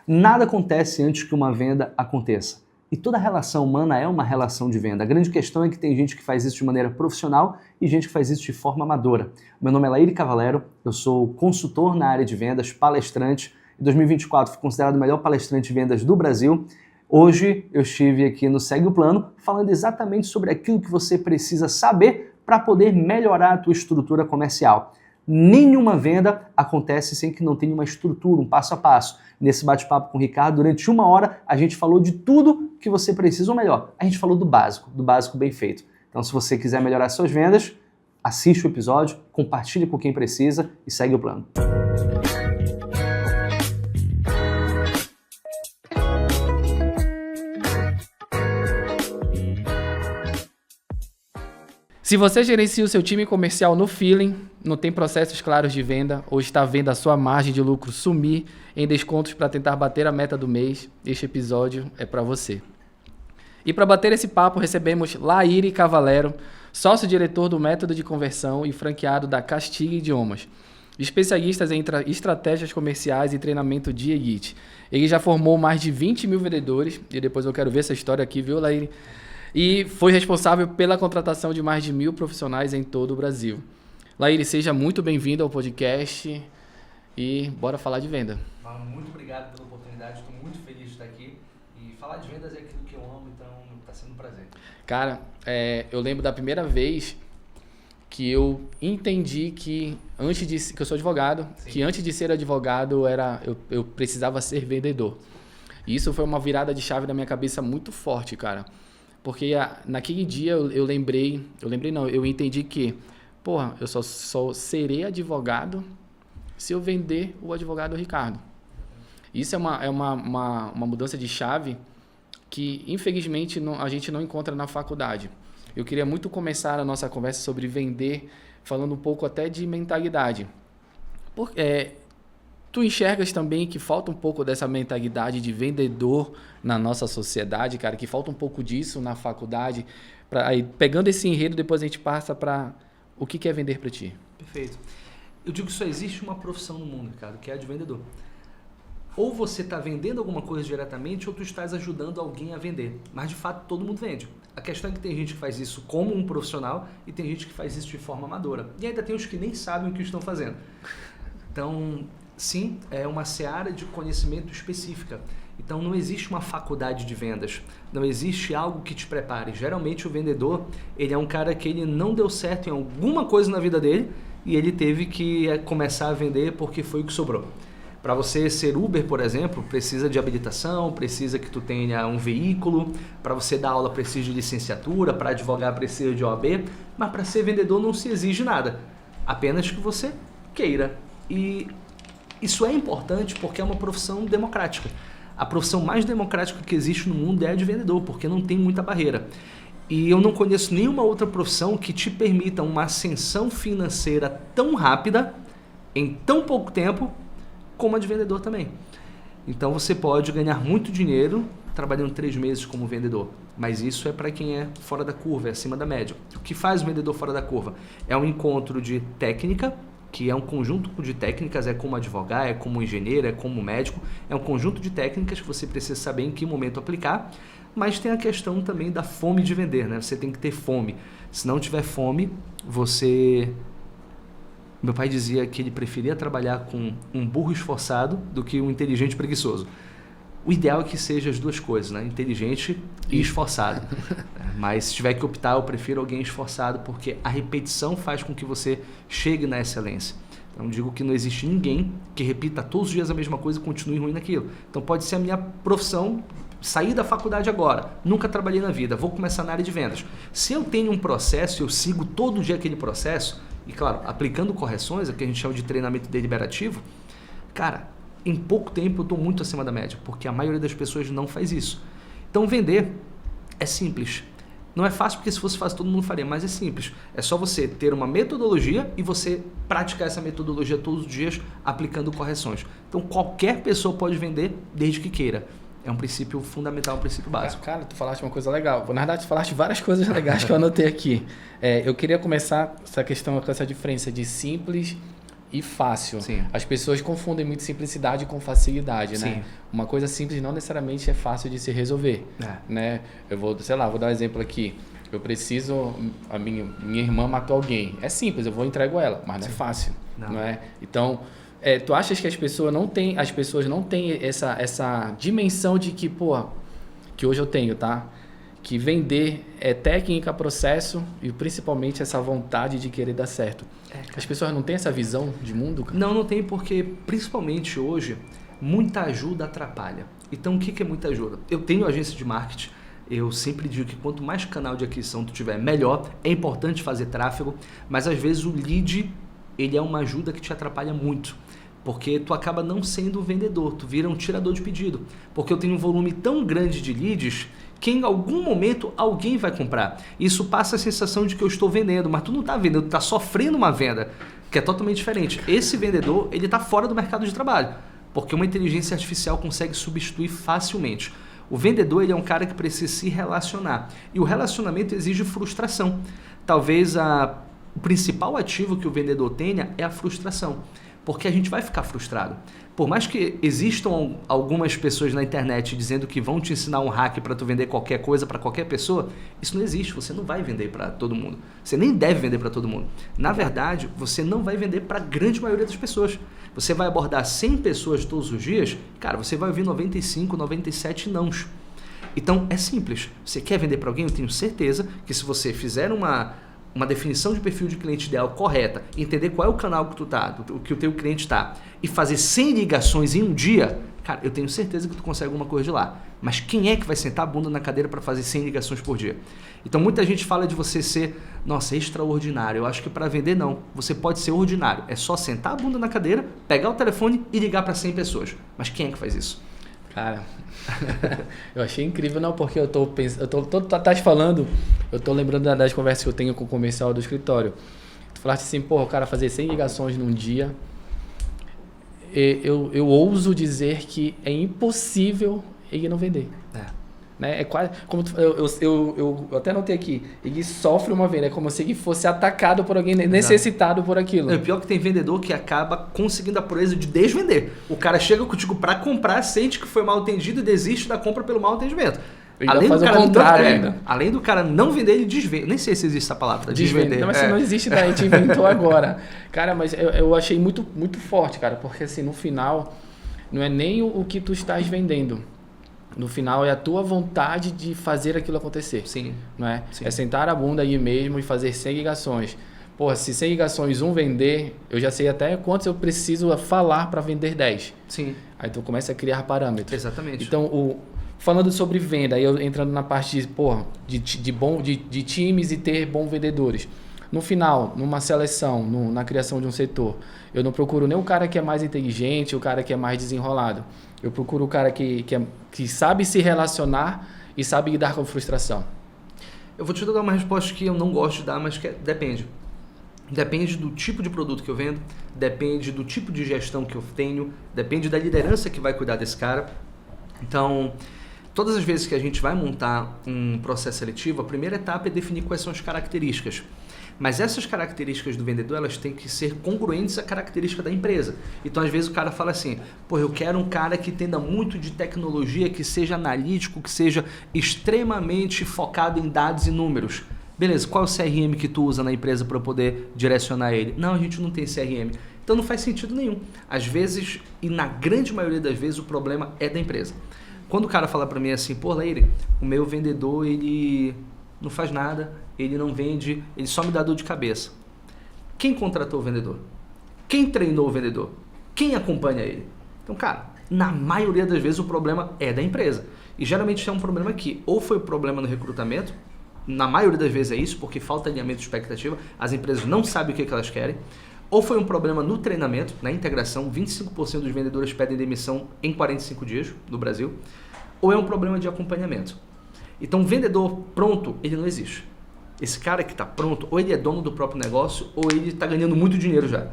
Nada acontece antes que uma venda aconteça. E toda relação humana é uma relação de venda. A grande questão é que tem gente que faz isso de maneira profissional e gente que faz isso de forma amadora. Meu nome é Laíri Cavalero, eu sou consultor na área de vendas, palestrante. Em 2024 fui considerado o melhor palestrante de vendas do Brasil. Hoje eu estive aqui no Segue o Plano falando exatamente sobre aquilo que você precisa saber para poder melhorar a tua estrutura comercial. Nenhuma venda acontece sem que não tenha uma estrutura, um passo a passo. Nesse bate-papo com o Ricardo, durante 1 hora, a gente falou de tudo que você precisa, ou melhor, a gente falou do básico bem feito. Então, se você quiser melhorar suas vendas, assiste o episódio, compartilhe com quem precisa e segue o plano. Se você gerencia o seu time comercial no feeling, não tem processos claros de venda ou está vendo a sua margem de lucro sumir em descontos para tentar bater a meta do mês, este episódio é para você. E para bater esse papo, recebemos Laíri Cavalero, sócio-diretor do Método de Conversão e franqueado da Castiga Idiomas, especialistas em estratégias comerciais e treinamento de elite. Ele já formou mais de 20 mil vendedores, e depois eu quero ver essa história aqui, viu, Laíri? E foi responsável pela contratação de mais de 1.000 profissionais em todo o Brasil. Laíri, seja muito bem-vindo ao podcast e bora falar de venda. Muito obrigado pela oportunidade, estou muito feliz de estar aqui e falar de vendas é aquilo que eu amo, então está sendo um prazer. Cara, eu lembro da primeira vez que eu entendi que que eu sou advogado, sim, que antes de ser advogado eu precisava ser vendedor. E isso foi uma virada de chave na minha cabeça muito forte, cara. Porque naquele dia eu entendi que, eu só serei advogado se eu vender o advogado Ricardo. Isso é uma mudança de chave que, infelizmente, a gente não encontra na faculdade. Eu queria muito começar a nossa conversa sobre vender, falando um pouco até de mentalidade. Tu enxergas também que falta um pouco dessa mentalidade de vendedor na nossa sociedade, cara, que falta um pouco disso na faculdade. Aí, pegando esse enredo, depois a gente passa para o que é vender para ti. Perfeito. Eu digo que só existe uma profissão no mundo, Ricardo, que é a de vendedor. Ou você está vendendo alguma coisa diretamente ou tu estás ajudando alguém a vender. Mas, de fato, todo mundo vende. A questão é que tem gente que faz isso como um profissional e tem gente que faz isso de forma amadora. E ainda tem os que nem sabem o que estão fazendo. Então, sim, é uma seara de conhecimento específica. Então, não existe uma faculdade de vendas. Não existe algo que te prepare. Geralmente, o vendedor, ele é um cara que ele não deu certo em alguma coisa na vida dele e ele teve que começar a vender porque foi o que sobrou. Para você ser Uber, por exemplo, precisa de habilitação, precisa que tu tenha um veículo, para você dar aula precisa de licenciatura, para advogar precisa de OAB, mas para ser vendedor não se exige nada, apenas que você queira. E isso é importante porque é uma profissão democrática. A profissão mais democrática que existe no mundo é a de vendedor, porque não tem muita barreira. E eu não conheço nenhuma outra profissão que te permita uma ascensão financeira tão rápida, em tão pouco tempo, como a de vendedor também. Então você pode ganhar muito dinheiro trabalhando 3 meses como vendedor, mas isso é para quem é fora da curva, é acima da média. O que faz o vendedor fora da curva? É um encontro de técnica, que é um conjunto de técnicas, é como advogar, é como engenheiro, é como médico, é um conjunto de técnicas que você precisa saber em que momento aplicar, mas tem a questão também da fome de vender, né? Você tem que ter fome. Se não tiver fome, Meu pai dizia que ele preferia trabalhar com um burro esforçado do que um inteligente preguiçoso. O ideal é que seja as duas coisas, né? Inteligente e esforçado. Mas se tiver que optar, eu prefiro alguém esforçado, porque a repetição faz com que você chegue na excelência. Então, digo que não existe ninguém que repita todos os dias a mesma coisa e continue ruim naquilo. Então, pode ser a minha profissão, sair da faculdade agora, nunca trabalhei na vida, vou começar na área de vendas. Se eu tenho um processo, eu sigo todo dia aquele processo, e claro, aplicando correções, o que a gente chama de treinamento deliberativo, cara, em pouco tempo eu estou muito acima da média, porque a maioria das pessoas não faz isso. Então vender é simples. Não é fácil porque se fosse fácil todo mundo faria, mas é simples. É só você ter uma metodologia e você praticar essa metodologia todos os dias aplicando correções. Então qualquer pessoa pode vender desde que queira. É um princípio fundamental, um princípio básico. Cara, tu falaste uma coisa legal. Na verdade, tu falaste várias coisas legais que eu anotei aqui. Eu queria começar essa questão com essa diferença de simples e fácil. Sim. As pessoas confundem muito simplicidade com facilidade, né? Sim. Uma coisa simples não necessariamente é fácil de se resolver, né? Eu vou dar um exemplo aqui. Eu preciso... Minha irmã matou alguém. É simples, eu vou e entrego ela, mas não é fácil, não é? Então, tu achas que as pessoas não têm essa dimensão de que, que hoje eu tenho, tá? Que vender é técnica, processo e principalmente essa vontade de querer dar certo. As pessoas não têm essa visão de mundo, cara? Não tem, porque principalmente hoje, muita ajuda atrapalha. Então, o que é muita ajuda? Eu tenho agência de marketing, eu sempre digo que quanto mais canal de aquisição tu tiver, melhor. É importante fazer tráfego, mas às vezes o lead, ele é uma ajuda que te atrapalha muito. Porque tu acaba não sendo um vendedor, tu vira um tirador de pedido. Porque eu tenho um volume tão grande de leads que em algum momento alguém vai comprar. Isso passa a sensação de que eu estou vendendo, mas tu não está vendendo, tu está sofrendo uma venda, que é totalmente diferente. Esse vendedor, ele está fora do mercado de trabalho, porque uma inteligência artificial consegue substituir facilmente. O vendedor, ele é um cara que precisa se relacionar. E o relacionamento exige frustração. Talvez o principal ativo que o vendedor tenha é a frustração. Porque a gente vai ficar frustrado. Por mais que existam algumas pessoas na internet dizendo que vão te ensinar um hack para tu vender qualquer coisa para qualquer pessoa, isso não existe. Você não vai vender para todo mundo. Você nem deve vender para todo mundo. Na verdade, você não vai vender para a grande maioria das pessoas. Você vai abordar 100 pessoas todos os dias, cara, você vai ouvir 95, 97 nãos. Então, é simples. Você quer vender para alguém? Eu tenho certeza que se você fizer uma definição de perfil de cliente ideal correta, entender qual é o canal que tu tá, que o teu cliente está, e fazer 100 ligações em um dia, cara, eu tenho certeza que tu consegue alguma coisa de lá. Mas quem é que vai sentar a bunda na cadeira para fazer 100 ligações por dia? Então muita gente fala de você ser, extraordinário. Eu acho que para vender não, você pode ser ordinário. É só sentar a bunda na cadeira, pegar o telefone e ligar para 100 pessoas. Mas quem é que faz isso? Cara, eu achei incrível, não, porque eu tô tá te falando, eu tô lembrando das conversas que eu tenho com o comercial do escritório. Tu falaste assim, o cara fazer 100 ligações num dia, eu ouso dizer que é impossível ele não vender. Né? É quase, como eu até notei aqui, ele sofre uma venda, é como se ele fosse atacado por alguém necessitado por aquilo. É pior que tem vendedor que acaba conseguindo a proeza de desvender. O cara chega contigo para comprar, sente que foi mal atendido e desiste da compra pelo mau atendimento. Além do cara não vender, ele desvende. Nem sei se existe essa palavra, desvender. Não, mas se não existe, daí a gente inventou agora. Cara, mas eu achei muito, muito forte, cara, porque assim, no final, não é nem o que tu estás vendendo. No final é a tua vontade de fazer aquilo acontecer. Sim. Não é? Sim. É sentar a bunda aí mesmo e fazer 100 ligações. Se 100 ligações um vender, eu já sei até quantos eu preciso falar para vender 10. Sim. Aí tu começa a criar parâmetros. Exatamente. Então, falando sobre venda, aí eu entrando na parte de times e ter bons vendedores. No final, numa seleção, na criação de um setor, eu não procuro nem o cara que é mais inteligente, o cara que é mais desenrolado. Eu procuro o cara que sabe se relacionar e sabe lidar com frustração. Eu vou te dar uma resposta que eu não gosto de dar, mas que depende. Depende do tipo de produto que eu vendo, depende do tipo de gestão que eu tenho, depende da liderança que vai cuidar desse cara. Então, todas as vezes que a gente vai montar um processo seletivo, a primeira etapa é definir quais são as características. Mas essas características do vendedor, elas têm que ser congruentes à característica da empresa. Então, às vezes, o cara fala assim, eu quero um cara que entenda muito de tecnologia, que seja analítico, que seja extremamente focado em dados e números. Beleza, qual é o CRM que tu usa na empresa para poder direcionar ele? Não, a gente não tem CRM. Então, não faz sentido nenhum. Às vezes, e na grande maioria das vezes, o problema é da empresa. Quando o cara fala para mim assim, Leire, o meu vendedor, ele não faz nada, ele não vende, ele só me dá dor de cabeça. Quem contratou o vendedor? Quem treinou o vendedor? Quem acompanha ele? Então, cara, na maioria das vezes o problema é da empresa. E geralmente é um problema que ou foi problema no recrutamento, na maioria das vezes é isso, porque falta alinhamento de expectativa, as empresas não sabem o que elas querem, ou foi um problema no treinamento, na integração, 25% dos vendedores pedem demissão em 45 dias no Brasil, ou é um problema de acompanhamento. Então, vendedor pronto, ele não existe. Esse cara que está pronto, ou ele é dono do próprio negócio, ou ele está ganhando muito dinheiro já.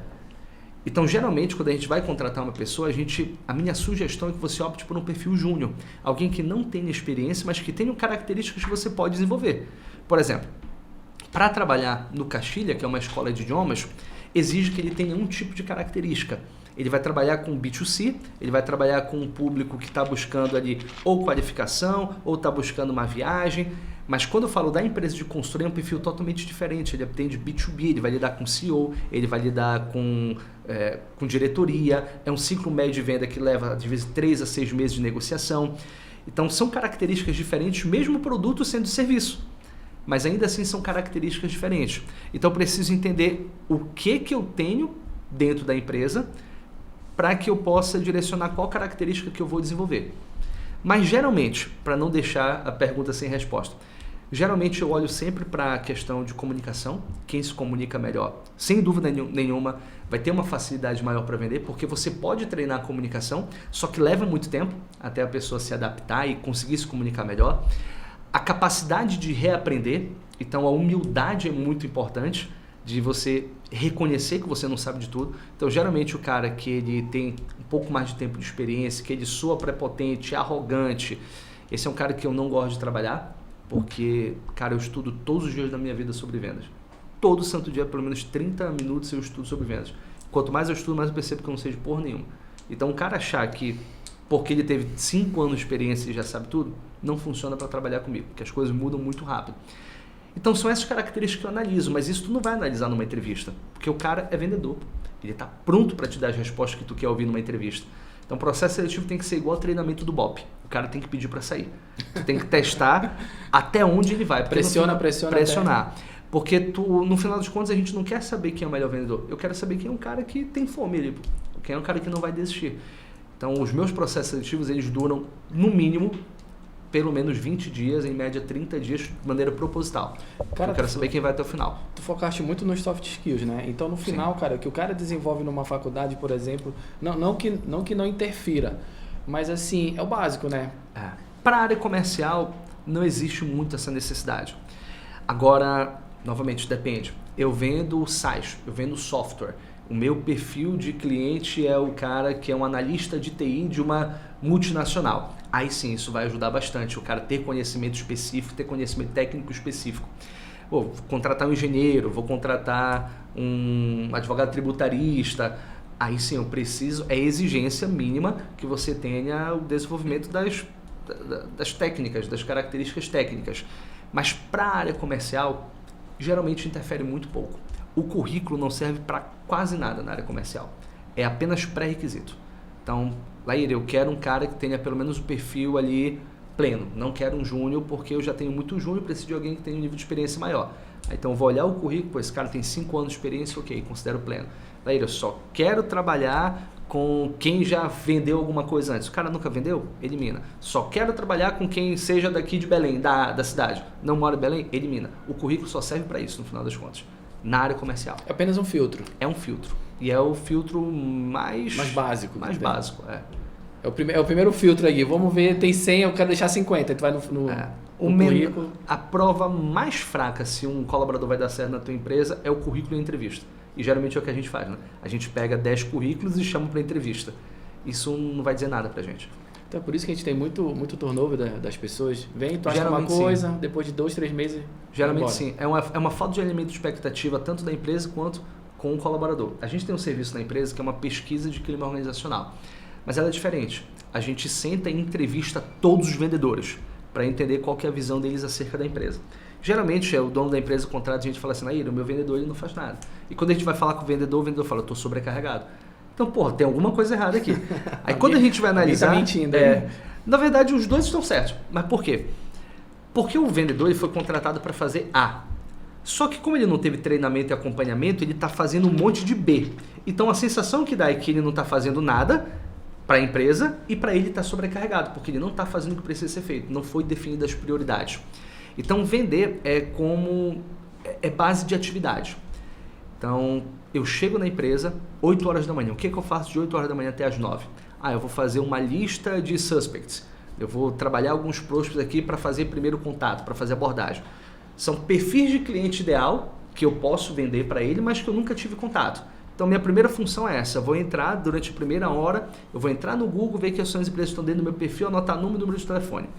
Então, geralmente, quando a gente vai contratar uma pessoa, a minha sugestão é que você opte por um perfil júnior. Alguém que não tenha experiência, mas que tenha características que você pode desenvolver. Por exemplo, para trabalhar no Castilha, que é uma escola de idiomas, exige que ele tenha um tipo de característica. Ele vai trabalhar com B2C, ele vai trabalhar com um público que está buscando ali ou qualificação, ou está buscando uma viagem. Mas quando eu falo da empresa de consultoria, é um perfil totalmente diferente. Ele atende B2B, ele vai lidar com CEO, ele vai lidar com diretoria. É um ciclo médio de venda que leva, às vezes, 3 a 6 meses de negociação. Então, são características diferentes, mesmo o produto sendo serviço. Mas ainda assim são características diferentes. Então, eu preciso entender o que eu tenho dentro da empresa para que eu possa direcionar qual característica que eu vou desenvolver. Mas geralmente, para não deixar a pergunta sem resposta, geralmente eu olho sempre para a questão de comunicação, quem se comunica melhor, sem dúvida nenhuma, vai ter uma facilidade maior para vender, porque você pode treinar a comunicação, só que leva muito tempo até a pessoa se adaptar e conseguir se comunicar melhor. A capacidade de reaprender, então a humildade é muito importante, de você reconhecer que você não sabe de tudo. Então, geralmente, o cara que ele tem um pouco mais de tempo de experiência, que ele soa prepotente, arrogante, esse é um cara que eu não gosto de trabalhar, porque, cara, eu estudo todos os dias da minha vida sobre vendas. Todo santo dia, pelo menos 30 minutos eu estudo sobre vendas. Quanto mais eu estudo, mais eu percebo que eu não sei de porra nenhuma. Então, o cara achar que, porque ele teve 5 anos de experiência e já sabe tudo, não funciona para trabalhar comigo, porque as coisas mudam muito rápido. Então são essas características que eu analiso, mas isso tu não vai analisar numa entrevista, porque o cara é vendedor, ele está pronto para te dar as respostas que tu quer ouvir numa entrevista. Então o processo seletivo tem que ser igual ao treinamento do BOP, o cara tem que pedir para sair, tu tem que testar até onde ele vai. Pressionar. Porque tu, no final das contas a gente não quer saber quem é o melhor vendedor, eu quero saber quem é um cara que tem fome ali, quem é um cara que não vai desistir. Então os meus processos seletivos eles duram no mínimo pelo menos 20 dias, em média 30 dias, de maneira proposital. Cara, eu quero saber quem vai até o final. Tu focaste muito nos soft skills, né? Então, no final, Sim. cara, o que o cara desenvolve numa faculdade, por exemplo, não que não interfira, mas assim, é o básico, né? Para a área comercial, não existe muito essa necessidade. Agora, novamente, depende. Eu vendo SaaS, eu vendo software. O meu perfil de cliente é o cara que é um analista de TI de uma multinacional. Aí sim, isso vai ajudar bastante. O cara ter conhecimento específico, ter conhecimento técnico específico. Vou contratar um engenheiro, vou contratar um advogado tributarista. Aí sim, eu preciso, é exigência mínima que você tenha o desenvolvimento das técnicas, das características técnicas. Mas para a área comercial, geralmente interfere muito pouco. O currículo não serve para quase nada na área comercial. É apenas pré-requisito. Então, Laíra, eu quero um cara que tenha pelo menos o perfil ali pleno. Não quero um júnior, porque eu já tenho muito júnior, preciso de alguém que tenha um nível de experiência maior. Então, eu vou olhar o currículo, pô, esse cara tem 5 anos de experiência, ok, considero pleno. Laíra, eu só quero trabalhar com quem já vendeu alguma coisa antes. O cara nunca vendeu? Elimina. Só quero trabalhar com quem seja daqui de Belém, da cidade. Não mora em Belém? Elimina. O currículo só serve para isso, no final das contas. Na área comercial. É apenas um filtro. É um filtro. E é o filtro mais básico. Mais básico, É o primeiro filtro aí. Vamos ver, tem 100, eu quero deixar 50. Tu vai no currículo. A prova mais fraca, se um colaborador vai dar certo na tua empresa, é o currículo e a entrevista. E geralmente é o que a gente faz, né? A gente pega 10 currículos e chama para entrevista. Isso não vai dizer nada pra gente. Então é por isso que a gente tem muito turnover das pessoas. Vem, tu acha uma coisa, sim. Depois de 2, 3 meses... Geralmente sim. É uma falta de alinhamento de expectativa tanto da empresa quanto com o colaborador. A gente tem um serviço na empresa que é uma pesquisa de clima organizacional. Mas ela é diferente. A gente senta e entrevista todos os vendedores para entender qual que é a visão deles acerca da empresa. Geralmente é o dono da empresa contrata a gente e fala assim, Naíra, o meu vendedor ele não faz nada. E quando a gente vai falar com o vendedor fala, eu estou sobrecarregado. Então, porra, tem alguma coisa errada aqui. Aí quando a gente vai analisar... Tá mentindo, na verdade, os dois estão certos. Mas por quê? Porque o vendedor ele foi contratado para fazer A. Só que como ele não teve treinamento e acompanhamento, ele está fazendo um monte de B. Então a sensação que dá é que ele não está fazendo nada para a empresa e para ele está sobrecarregado, porque ele não está fazendo o que precisa ser feito, não foi definido as prioridades. Então vender é base de atividade. Então eu chego na empresa 8 horas da manhã. O que eu faço de 8 horas da manhã até as 9? Eu vou fazer uma lista de suspects. Eu vou trabalhar alguns prospects aqui para fazer primeiro contato, para fazer abordagem. São perfis de cliente ideal que eu posso vender para ele, mas que eu nunca tive contato. Então, minha primeira função é essa. Eu vou entrar durante a primeira hora, eu vou entrar no Google, ver quais são as empresas que estão dentro do meu perfil, anotar número de telefone.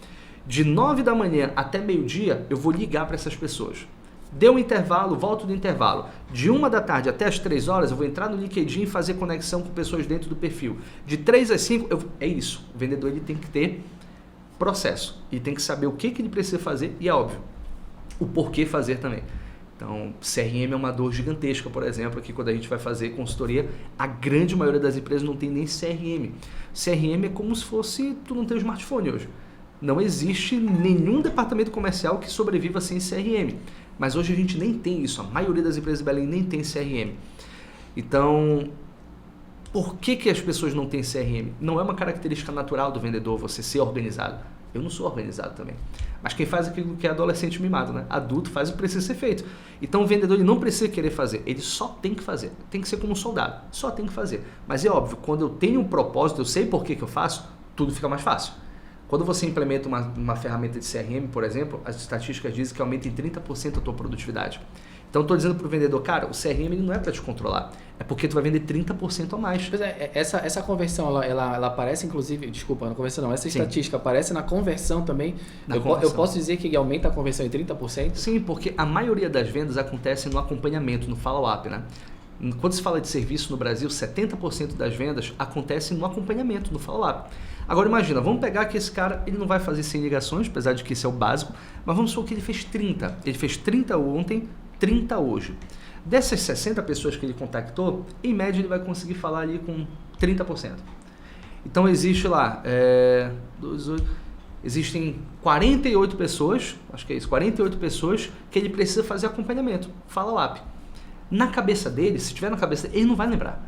De 9 da manhã até meio-dia, eu vou ligar para essas pessoas. Deu um intervalo, volto do intervalo. De 1 da tarde até as 3 horas, eu vou entrar no LinkedIn e fazer conexão com pessoas dentro do perfil. De 3 às 5, é isso. O vendedor ele tem que ter processo. E tem que saber o que ele precisa fazer e, é óbvio, o porquê fazer também. Então, CRM é uma dor gigantesca, por exemplo, aqui quando a gente vai fazer consultoria, a grande maioria das empresas não tem nem CRM. CRM é como se fosse tu não ter um smartphone hoje. Não existe nenhum departamento comercial que sobreviva sem CRM. Mas hoje a gente nem tem isso. A maioria das empresas de Belém nem tem CRM. Então, por que as pessoas não têm CRM? Não é uma característica natural do vendedor você ser organizado. Eu não sou organizado também. Mas quem faz aquilo que é adolescente mimado, né? Adulto faz o que precisa ser feito. Então o vendedor ele não precisa querer fazer, ele só tem que fazer. Tem que ser como um soldado, só tem que fazer. Mas é óbvio, quando eu tenho um propósito, eu sei por que eu faço, tudo fica mais fácil. Quando você implementa uma ferramenta de CRM, por exemplo, as estatísticas dizem que aumenta em 30% a tua produtividade. Então, estou dizendo para o vendedor, cara, o CRM ele não é para te controlar, é porque tu vai vender 30% a mais. Pois é, essa conversão, ela aparece, inclusive, desculpa, na conversão não, essa estatística aparece na conversão também. Eu posso dizer que aumenta a conversão em 30%? Sim, porque a maioria das vendas acontece no acompanhamento, no follow-up, né? Quando se fala de serviço no Brasil, 70% das vendas acontecem no acompanhamento, no follow-up. Agora imagina, vamos pegar que esse cara, ele não vai fazer 100 ligações, apesar de que isso é o básico, mas vamos supor que ele fez 30. Ele fez 30 ontem, 30 hoje. Dessas 60 pessoas que ele contactou, em média ele vai conseguir falar ali com 30%. Então existe lá, existem 48 pessoas, acho que é isso, 48 pessoas que ele precisa fazer acompanhamento, follow-up. Na cabeça dele, se tiver na cabeça dele, ele não vai lembrar.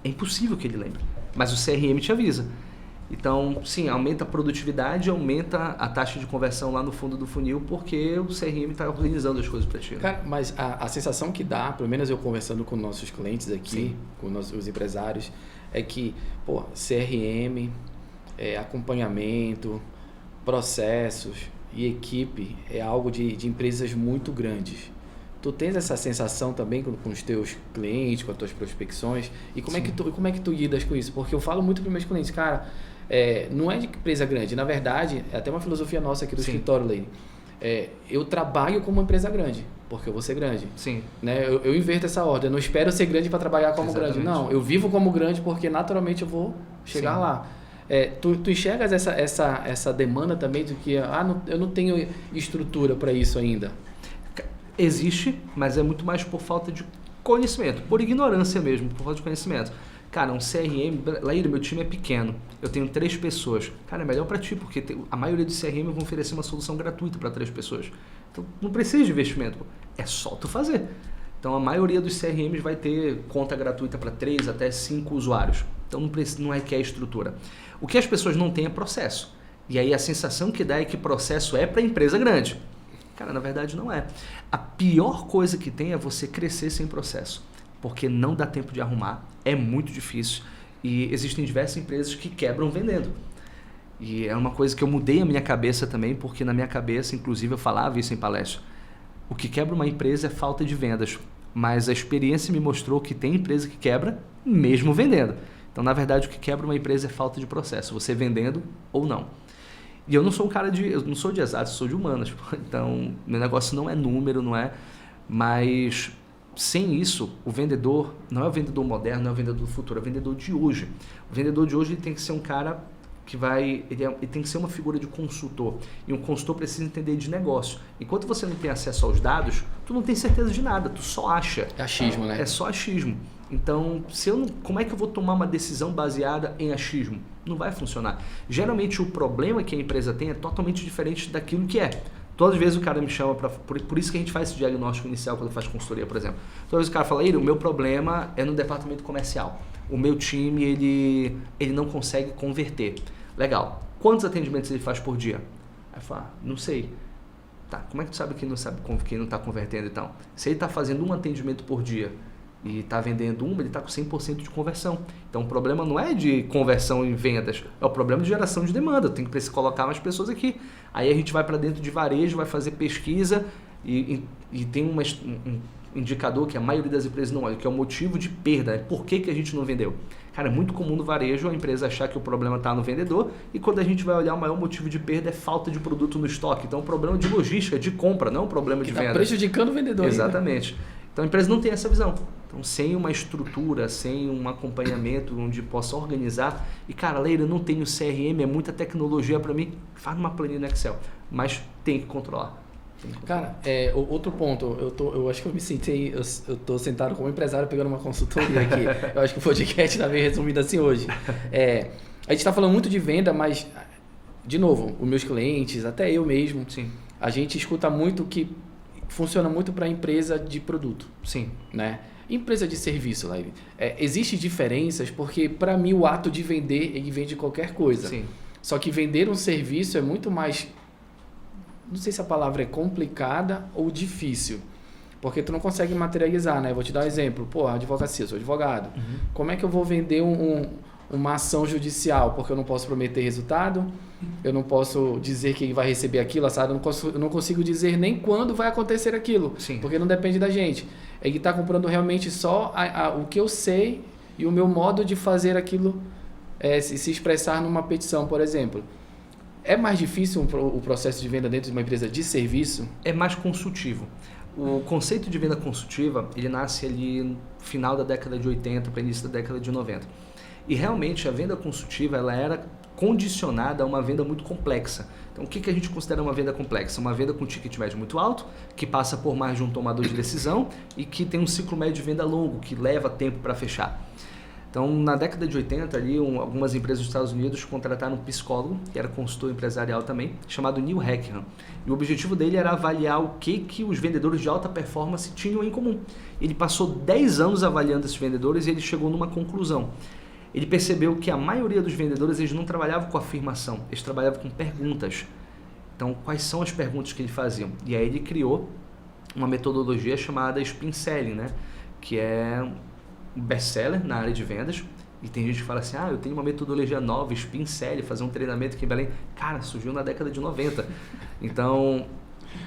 É impossível que ele lembre. Mas o CRM te avisa. Então, sim, aumenta a produtividade, aumenta a taxa de conversão lá no fundo do funil, porque o CRM está organizando as coisas para ti. Né? Cara, mas a sensação que dá, pelo menos eu conversando com nossos clientes aqui, sim, com os empresários, é que, CRM, acompanhamento, processos e equipe é algo de empresas muito grandes. Tu tens essa sensação também com os teus clientes, com as tuas prospecções? E como é que tu lidas com isso? Porque eu falo muito para os meus clientes, cara, não é de empresa grande. Na verdade, é até uma filosofia nossa aqui do escritório, Lane. Eu trabalho como uma empresa grande, porque eu vou ser grande. Sim. Né? Eu inverto essa ordem. Eu não espero ser grande para trabalhar como grande. Não, eu vivo como grande porque naturalmente eu vou chegar lá. Tu enxergas essa demanda também de que eu não tenho estrutura para isso ainda? Existe, mas é muito mais por falta de conhecimento, por ignorância mesmo, por falta de conhecimento. Cara, um CRM, Laíra, meu time é pequeno, eu tenho 3 pessoas. Cara, é melhor para ti, porque a maioria dos CRM vão oferecer uma solução gratuita para 3 pessoas. Então, não precisa de investimento, é só tu fazer. Então, a maioria dos CRMs vai ter conta gratuita para 3 até 5 usuários. Então, não requer estrutura. O que as pessoas não têm é processo. E aí, a sensação que dá é que processo é para empresa grande. Cara, na verdade não é. A pior coisa que tem é você crescer sem processo, porque não dá tempo de arrumar, é muito difícil e existem diversas empresas que quebram vendendo. E é uma coisa que eu mudei a minha cabeça também, porque na minha cabeça, inclusive eu falava isso em palestra, o que quebra uma empresa é falta de vendas, mas a experiência me mostrou que tem empresa que quebra mesmo vendendo. Então, na verdade, o que quebra uma empresa é falta de processo, você vendendo ou não. E eu não sou eu não sou de exatos, eu sou de humanas. Então, meu negócio não é número, não é. Mas, sem isso, o vendedor não é o vendedor moderno, não é o vendedor do futuro, é o vendedor de hoje. O vendedor de hoje ele tem que ser um cara que ele tem que ser uma figura de consultor. E um consultor precisa entender de negócio. Enquanto você não tem acesso aos dados, tu não tem certeza de nada, tu só acha. É achismo, né? É só achismo. Então, como é que eu vou tomar uma decisão baseada em achismo? Não vai funcionar. Geralmente o problema que a empresa tem é totalmente diferente daquilo que é. Todas as vezes o cara me chama, por isso que a gente faz esse diagnóstico inicial quando faz consultoria, por exemplo. Todas as vezes o cara fala, o meu problema é no departamento comercial. O meu time, ele não consegue converter. Legal. Quantos atendimentos ele faz por dia? Aí fala, não sei. Tá, como é que tu sabe que não está convertendo então? Se ele está fazendo um atendimento por dia e está vendendo ele está com 100% de conversão. Então o problema não é de conversão em vendas, é o problema de geração de demanda. Tem que colocar mais pessoas aqui. Aí a gente vai para dentro de varejo, vai fazer pesquisa e tem um indicador que a maioria das empresas não olha, que é o motivo de perda. Por que a gente não vendeu? Cara, é muito comum no varejo a empresa achar que o problema está no vendedor e quando a gente vai olhar, o maior motivo de perda é falta de produto no estoque. Então, é um problema de logística, de compra, não é um problema de venda. Está prejudicando o vendedor. Exatamente. Ainda. Então, a empresa não tem essa visão. Então, sem uma estrutura, sem um acompanhamento onde possa organizar. E, cara, Leila, eu não tenho CRM, é muita tecnologia para mim. Faz uma planilha no Excel, mas tem que controlar. Cara, outro ponto, eu acho que eu me senti, eu tô sentado como empresário pegando uma consultoria aqui. Eu acho que o podcast está bem resumido assim hoje. A gente está falando muito de venda, mas, de novo, os meus clientes, até eu mesmo, sim, a gente escuta muito que funciona muito para empresa de produto. Sim. Né? Empresa de serviço, lá. Existem diferenças porque, para mim, o ato de vender, ele vende qualquer coisa. Sim. Só que vender um serviço é muito mais... Não sei se a palavra é complicada ou difícil, porque tu não consegue materializar, né? Vou te dar um exemplo. Pô, advocacia, eu sou advogado. Uhum. Como é que eu vou vender uma ação judicial? Porque eu não posso prometer resultado, eu não posso dizer que ele vai receber aquilo, assado, eu não consigo dizer nem quando vai acontecer aquilo, sim, porque não depende da gente. Ele está comprando realmente só o que eu sei e o meu modo de fazer aquilo se expressar numa petição, por exemplo. É mais difícil o processo de venda dentro de uma empresa de serviço? É mais consultivo. O conceito de venda consultiva, ele nasce ali no final da década de 80 para início da década de 90. E realmente a venda consultiva ela era condicionada a uma venda muito complexa. Então o que a gente considera uma venda complexa? Uma venda com ticket médio muito alto, que passa por mais de um tomador de decisão e que tem um ciclo médio de venda longo, que leva tempo para fechar. Então, na década de 80, ali, algumas empresas dos Estados Unidos contrataram um psicólogo, que era consultor empresarial também, chamado Neil Hackham. E o objetivo dele era avaliar o que os vendedores de alta performance tinham em comum. Ele passou 10 anos avaliando esses vendedores e ele chegou numa conclusão. Ele percebeu que a maioria dos vendedores eles não trabalhavam com afirmação, eles trabalhavam com perguntas. Então, quais são as perguntas que ele fazia? E aí ele criou uma metodologia chamada Spin Selling, né? Que é um best-seller na área de vendas. E tem gente que fala assim, eu tenho uma metodologia nova, Spin Selling, fazer um treinamento aqui em Belém. Cara, surgiu na década de 90. Então,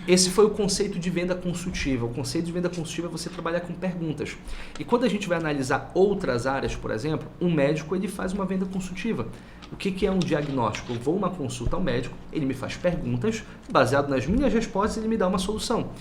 esse foi o conceito de venda consultiva. O conceito de venda consultiva é você trabalhar com perguntas. E quando a gente vai analisar outras áreas, por exemplo, um médico ele faz uma venda consultiva. O que é um diagnóstico? Eu vou a uma consulta ao médico, ele me faz perguntas, baseado nas minhas respostas, ele me dá uma solução.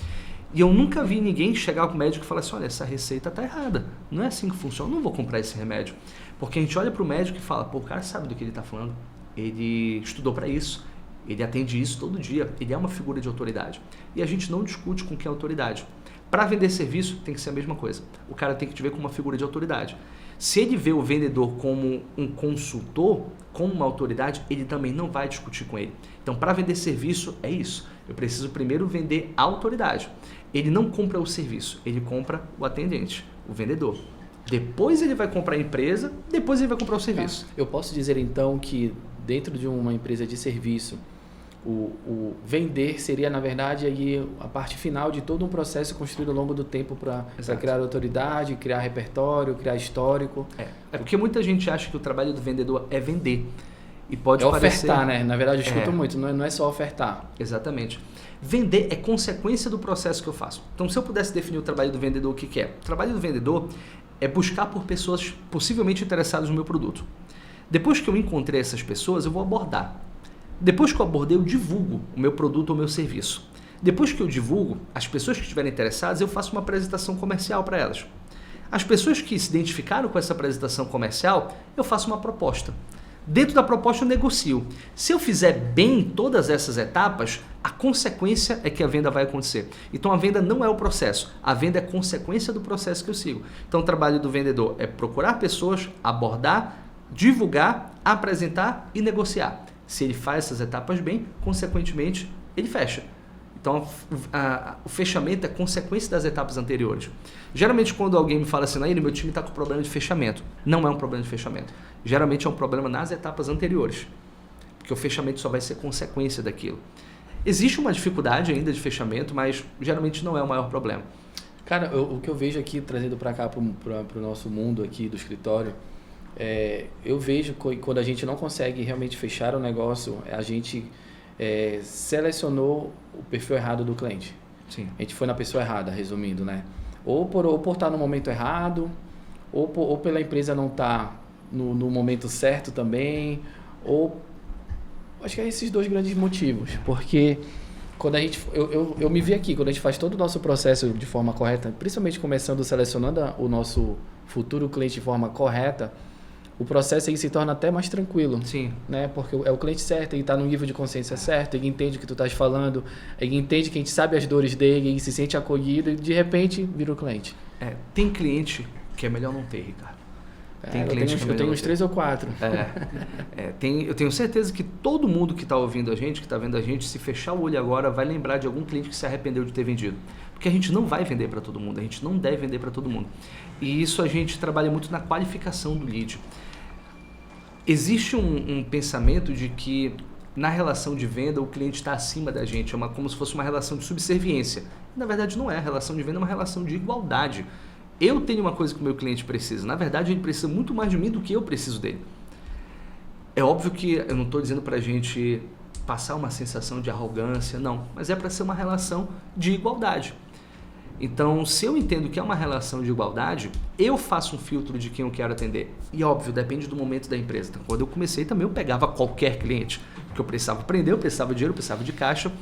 E eu nunca vi ninguém chegar para o médico e falar assim, olha, essa receita está errada. Não é assim que funciona, eu não vou comprar esse remédio. Porque a gente olha para o médico e fala, pô, o cara sabe do que ele está falando, ele estudou para isso, ele atende isso todo dia, ele é uma figura de autoridade. E a gente não discute com quem é autoridade. Para vender serviço, tem que ser a mesma coisa. O cara tem que te ver como uma figura de autoridade. Se ele vê o vendedor como um consultor, como uma autoridade, ele também não vai discutir com ele. Então, para vender serviço, é isso. Eu preciso primeiro vender a autoridade. Ele não compra o serviço, ele compra o atendente, o vendedor. Depois ele vai comprar a empresa, depois ele vai comprar o serviço. Eu posso dizer então que dentro de uma empresa de serviço, o vender seria, na verdade, aí a parte final de todo um processo construído ao longo do tempo para criar autoridade, criar repertório, criar histórico. É porque muita gente acha que o trabalho do vendedor é vender. E pode parecer... ofertar, né? Na verdade, eu escuto muito, não é só ofertar. Exatamente. Vender é consequência do processo que eu faço. Então, se eu pudesse definir o trabalho do vendedor, o que é? O trabalho do vendedor é buscar por pessoas possivelmente interessadas no meu produto. Depois que eu encontrei essas pessoas, eu vou abordar. Depois que eu abordei, eu divulgo o meu produto ou o meu serviço. Depois que eu divulgo, as pessoas que estiverem interessadas, eu faço uma apresentação comercial para elas. As pessoas que se identificaram com essa apresentação comercial, eu faço uma proposta. Dentro da proposta eu negocio. Se eu fizer bem todas essas etapas, a consequência é que a venda vai acontecer. Então a venda não é o processo, a venda é consequência do processo que eu sigo. Então o trabalho do vendedor é procurar pessoas, abordar, divulgar, apresentar e negociar. Se ele faz essas etapas bem, consequentemente ele fecha. Então o fechamento é consequência das etapas anteriores. Geralmente quando alguém me fala assim, meu time está com problema de fechamento. Não é um problema de fechamento. Geralmente é um problema nas etapas anteriores. Porque o fechamento só vai ser consequência daquilo. Existe uma dificuldade ainda de fechamento, mas geralmente não é o maior problema. Cara, o que eu vejo aqui, trazendo para cá, para o nosso mundo aqui do escritório, eu vejo que quando a gente não consegue realmente fechar o negócio, a gente selecionou o perfil errado do cliente. Sim. A gente foi na pessoa errada, resumindo, né? Ou por estar no momento errado, ou pela empresa não estar no momento certo também, ou acho que é esses dois grandes motivos, porque quando a gente, eu me vi aqui, quando a gente faz todo o nosso processo de forma correta, principalmente começando selecionando o nosso futuro cliente de forma correta, o processo aí se torna até mais tranquilo. Sim. Né? Porque é o cliente certo, ele está no nível de consciência certo, ele entende o que tu estás falando, ele entende que a gente sabe as dores dele, ele se sente acolhido e de repente vira o cliente. Tem cliente que é melhor não ter, Ricardo. Eu tenho uns 3 ou 4. Eu tenho certeza que todo mundo que está ouvindo a gente, que está vendo a gente, se fechar o olho agora, vai lembrar de algum cliente que se arrependeu de ter vendido. Porque a gente não vai vender para todo mundo, a gente não deve vender para todo mundo. E isso a gente trabalha muito na qualificação do lead. Existe um pensamento de que na relação de venda o cliente está acima da gente, como se fosse uma relação de subserviência. Na verdade não é, a relação de venda é uma relação de igualdade. Eu tenho uma coisa que o meu cliente precisa, na verdade ele precisa muito mais de mim do que eu preciso dele. É óbvio que eu não estou dizendo para a gente passar uma sensação de arrogância, não, mas é para ser uma relação de igualdade. Então, se eu entendo que é uma relação de igualdade, eu faço um filtro de quem eu quero atender. E óbvio, depende do momento da empresa. Então, quando eu comecei também eu pegava qualquer cliente, porque eu precisava aprender, eu precisava de dinheiro, eu precisava de caixa.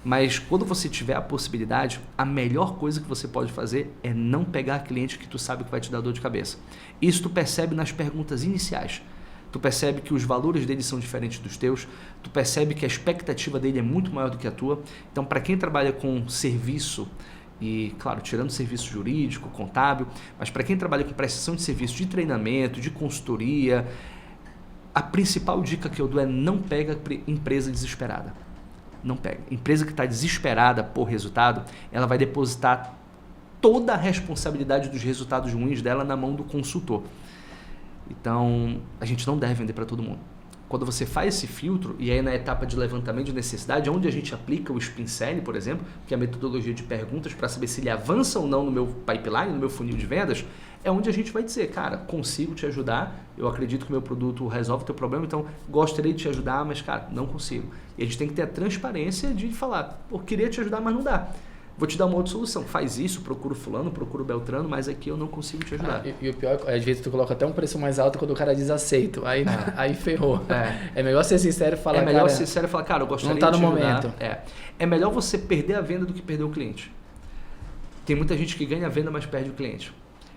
Mas quando você tiver a possibilidade, a melhor coisa que você pode fazer é não pegar cliente que tu sabe que vai te dar dor de cabeça. Isso tu percebe nas perguntas iniciais. Tu percebe que os valores dele são diferentes dos teus, tu percebe que a expectativa dele é muito maior do que a tua. Então, para quem trabalha com serviço, e, claro, tirando serviço jurídico, contábil, mas para quem trabalha com prestação de serviço de treinamento, de consultoria, a principal dica que eu dou é não pega empresa desesperada. Não pega. Empresa que está desesperada por resultado, ela vai depositar toda a responsabilidade dos resultados ruins dela na mão do consultor. Então, a gente não deve vender para todo mundo. Quando você faz esse filtro, e aí na etapa de levantamento de necessidade, onde a gente aplica o Spin Selling, por exemplo, que é a metodologia de perguntas para saber se ele avança ou não no meu pipeline, no meu funil de vendas, é onde a gente vai dizer, cara, consigo te ajudar, eu acredito que o meu produto resolve o teu problema, então gostaria de te ajudar, mas, cara, não consigo. E a gente tem que ter a transparência de falar, pô, queria te ajudar, mas não dá. Vou te dar uma outra solução. Faz isso, procura fulano, procura Beltrano, mas aqui eu não consigo te ajudar. E o pior é, às vezes tu coloca até um preço mais alto quando o cara diz aceito. Aí ferrou. É melhor ser sincero e falar, melhor ser sincero e falar, cara, eu gostaria de te ajudar. Não tá no momento. É melhor você perder a venda do que perder o cliente. Tem muita gente que ganha a venda, mas perde o cliente.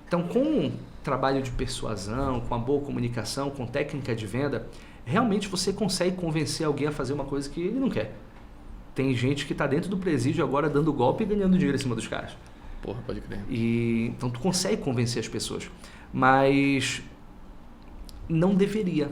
Então, com um trabalho de persuasão, com uma boa comunicação, com técnica de venda, realmente você consegue convencer alguém a fazer uma coisa que ele não quer. Tem gente que está dentro do presídio agora dando golpe e ganhando dinheiro em cima dos caras. Porra, pode crer. Então tu consegue convencer as pessoas. Mas não deveria.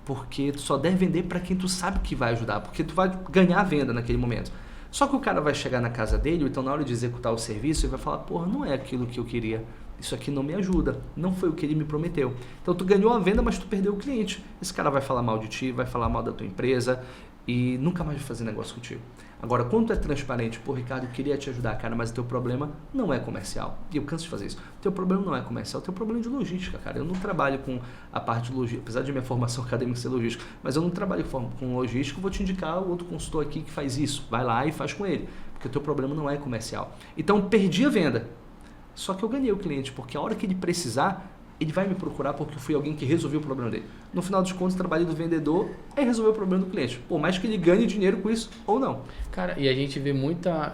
Porque tu só deve vender para quem tu sabe que vai ajudar. Porque tu vai ganhar a venda naquele momento. Só que o cara vai chegar na casa dele, ou então na hora de executar o serviço, ele vai falar, porra, não é aquilo que eu queria. Isso aqui não me ajuda. Não foi o que ele me prometeu. Então tu ganhou a venda, mas tu perdeu o cliente. Esse cara vai falar mal de ti, vai falar mal da tua empresa e nunca mais vai fazer negócio contigo. Agora, quando tu é transparente, pô, Ricardo, eu queria te ajudar, cara, mas o teu problema não é comercial. E eu canso de fazer isso. O teu problema não é comercial, o teu problema é de logística, cara. Eu não trabalho com a parte de logística, apesar de minha formação acadêmica ser logística, mas eu não trabalho com logística, eu vou te indicar o outro consultor aqui que faz isso. Vai lá e faz com ele, porque o teu problema não é comercial. Então, perdi a venda. Só que eu ganhei o cliente, porque a hora que ele precisar, ele vai me procurar porque eu fui alguém que resolveu o problema dele. No final dos contos, o trabalho do vendedor é resolver o problema do cliente. Por mais que ele ganhe dinheiro com isso ou não. Cara, e a gente vê muita...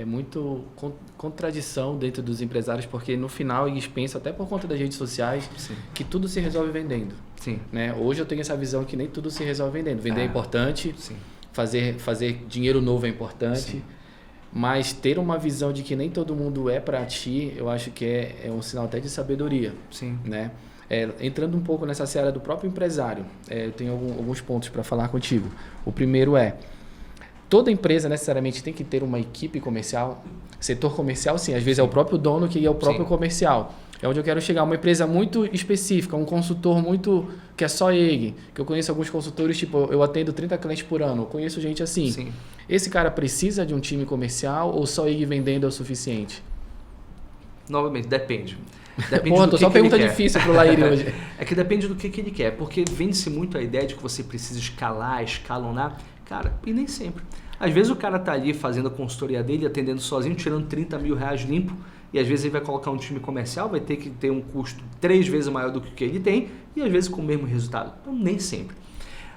muito contradição dentro dos empresários, porque no final eles pensam, até por conta das redes sociais, Sim. que tudo se resolve vendendo. Sim. Né? Hoje eu tenho essa visão que nem tudo se resolve vendendo. Vender é importante, Sim. Fazer dinheiro novo é importante, Sim. mas ter uma visão de que nem todo mundo é para ti, eu acho que é um sinal até de sabedoria. Sim. Né? Entrando um pouco nessa seara do próprio empresário, eu tenho alguns pontos para falar contigo. O primeiro é, toda empresa necessariamente tem que ter uma equipe comercial. Setor comercial, sim. Às vezes é o próprio dono que é o próprio comercial. É onde eu quero chegar. Uma empresa muito específica, um consultor muito... que é só ele. Que eu conheço alguns consultores, tipo, eu atendo 30 clientes por ano. Eu conheço gente assim. Sim. Esse cara precisa de um time comercial ou só ele vendendo é o suficiente? Novamente, depende. Depende Porra, do só que ele pergunta quer. difícil pro Laíri hoje. É que depende do que ele quer. Porque vende-se muito a ideia de que você precisa escalar, escalonar. Cara, e nem sempre. Às vezes o cara tá ali fazendo a consultoria dele, atendendo sozinho, tirando 30 mil reais limpo, e às vezes ele vai colocar um time comercial, vai ter que ter um custo 3 vezes maior do que ele tem, e às vezes com o mesmo resultado. Então, nem sempre.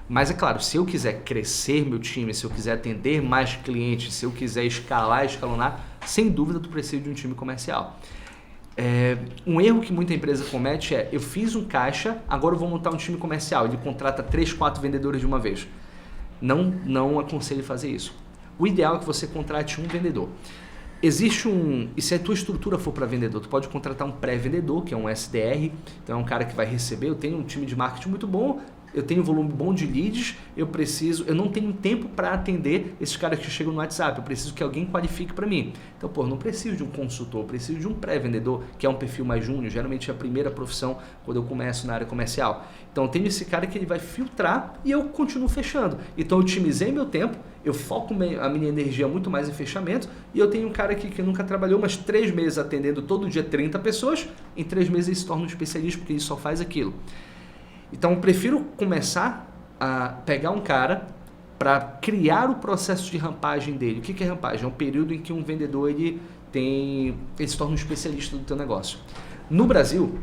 Mas é claro, se eu quiser crescer meu time, se eu quiser atender mais clientes, se eu quiser escalonar, sem dúvida tu precisa de um time comercial. Um erro que muita empresa comete é, eu fiz um caixa, agora eu vou montar um time comercial. Ele contrata 3, 4 vendedores de uma vez. Não aconselho fazer isso. O ideal é que você contrate um vendedor. E se a tua estrutura for para vendedor, tu pode contratar um pré-vendedor, que é um SDR, então é um cara que vai receber, eu tenho um time de marketing muito bom, eu tenho um volume bom de leads, eu não tenho tempo para atender esses caras que chegam no WhatsApp, eu preciso que alguém qualifique para mim. Então, eu não preciso de um consultor, eu preciso de um pré-vendedor, que é um perfil mais júnior, geralmente é a primeira profissão quando eu começo na área comercial. Então, eu tenho esse cara que ele vai filtrar e eu continuo fechando. Então, eu otimizei meu tempo, eu foco a minha energia muito mais em fechamento e eu tenho um cara aqui que nunca trabalhou, mas 3 meses atendendo todo dia 30 pessoas, em 3 meses ele se torna um especialista porque ele só faz aquilo. Então, eu prefiro começar a pegar um cara para criar o processo de rampagem dele. O que é rampagem? É um período em que um vendedor ele se torna um especialista do teu negócio. No Brasil,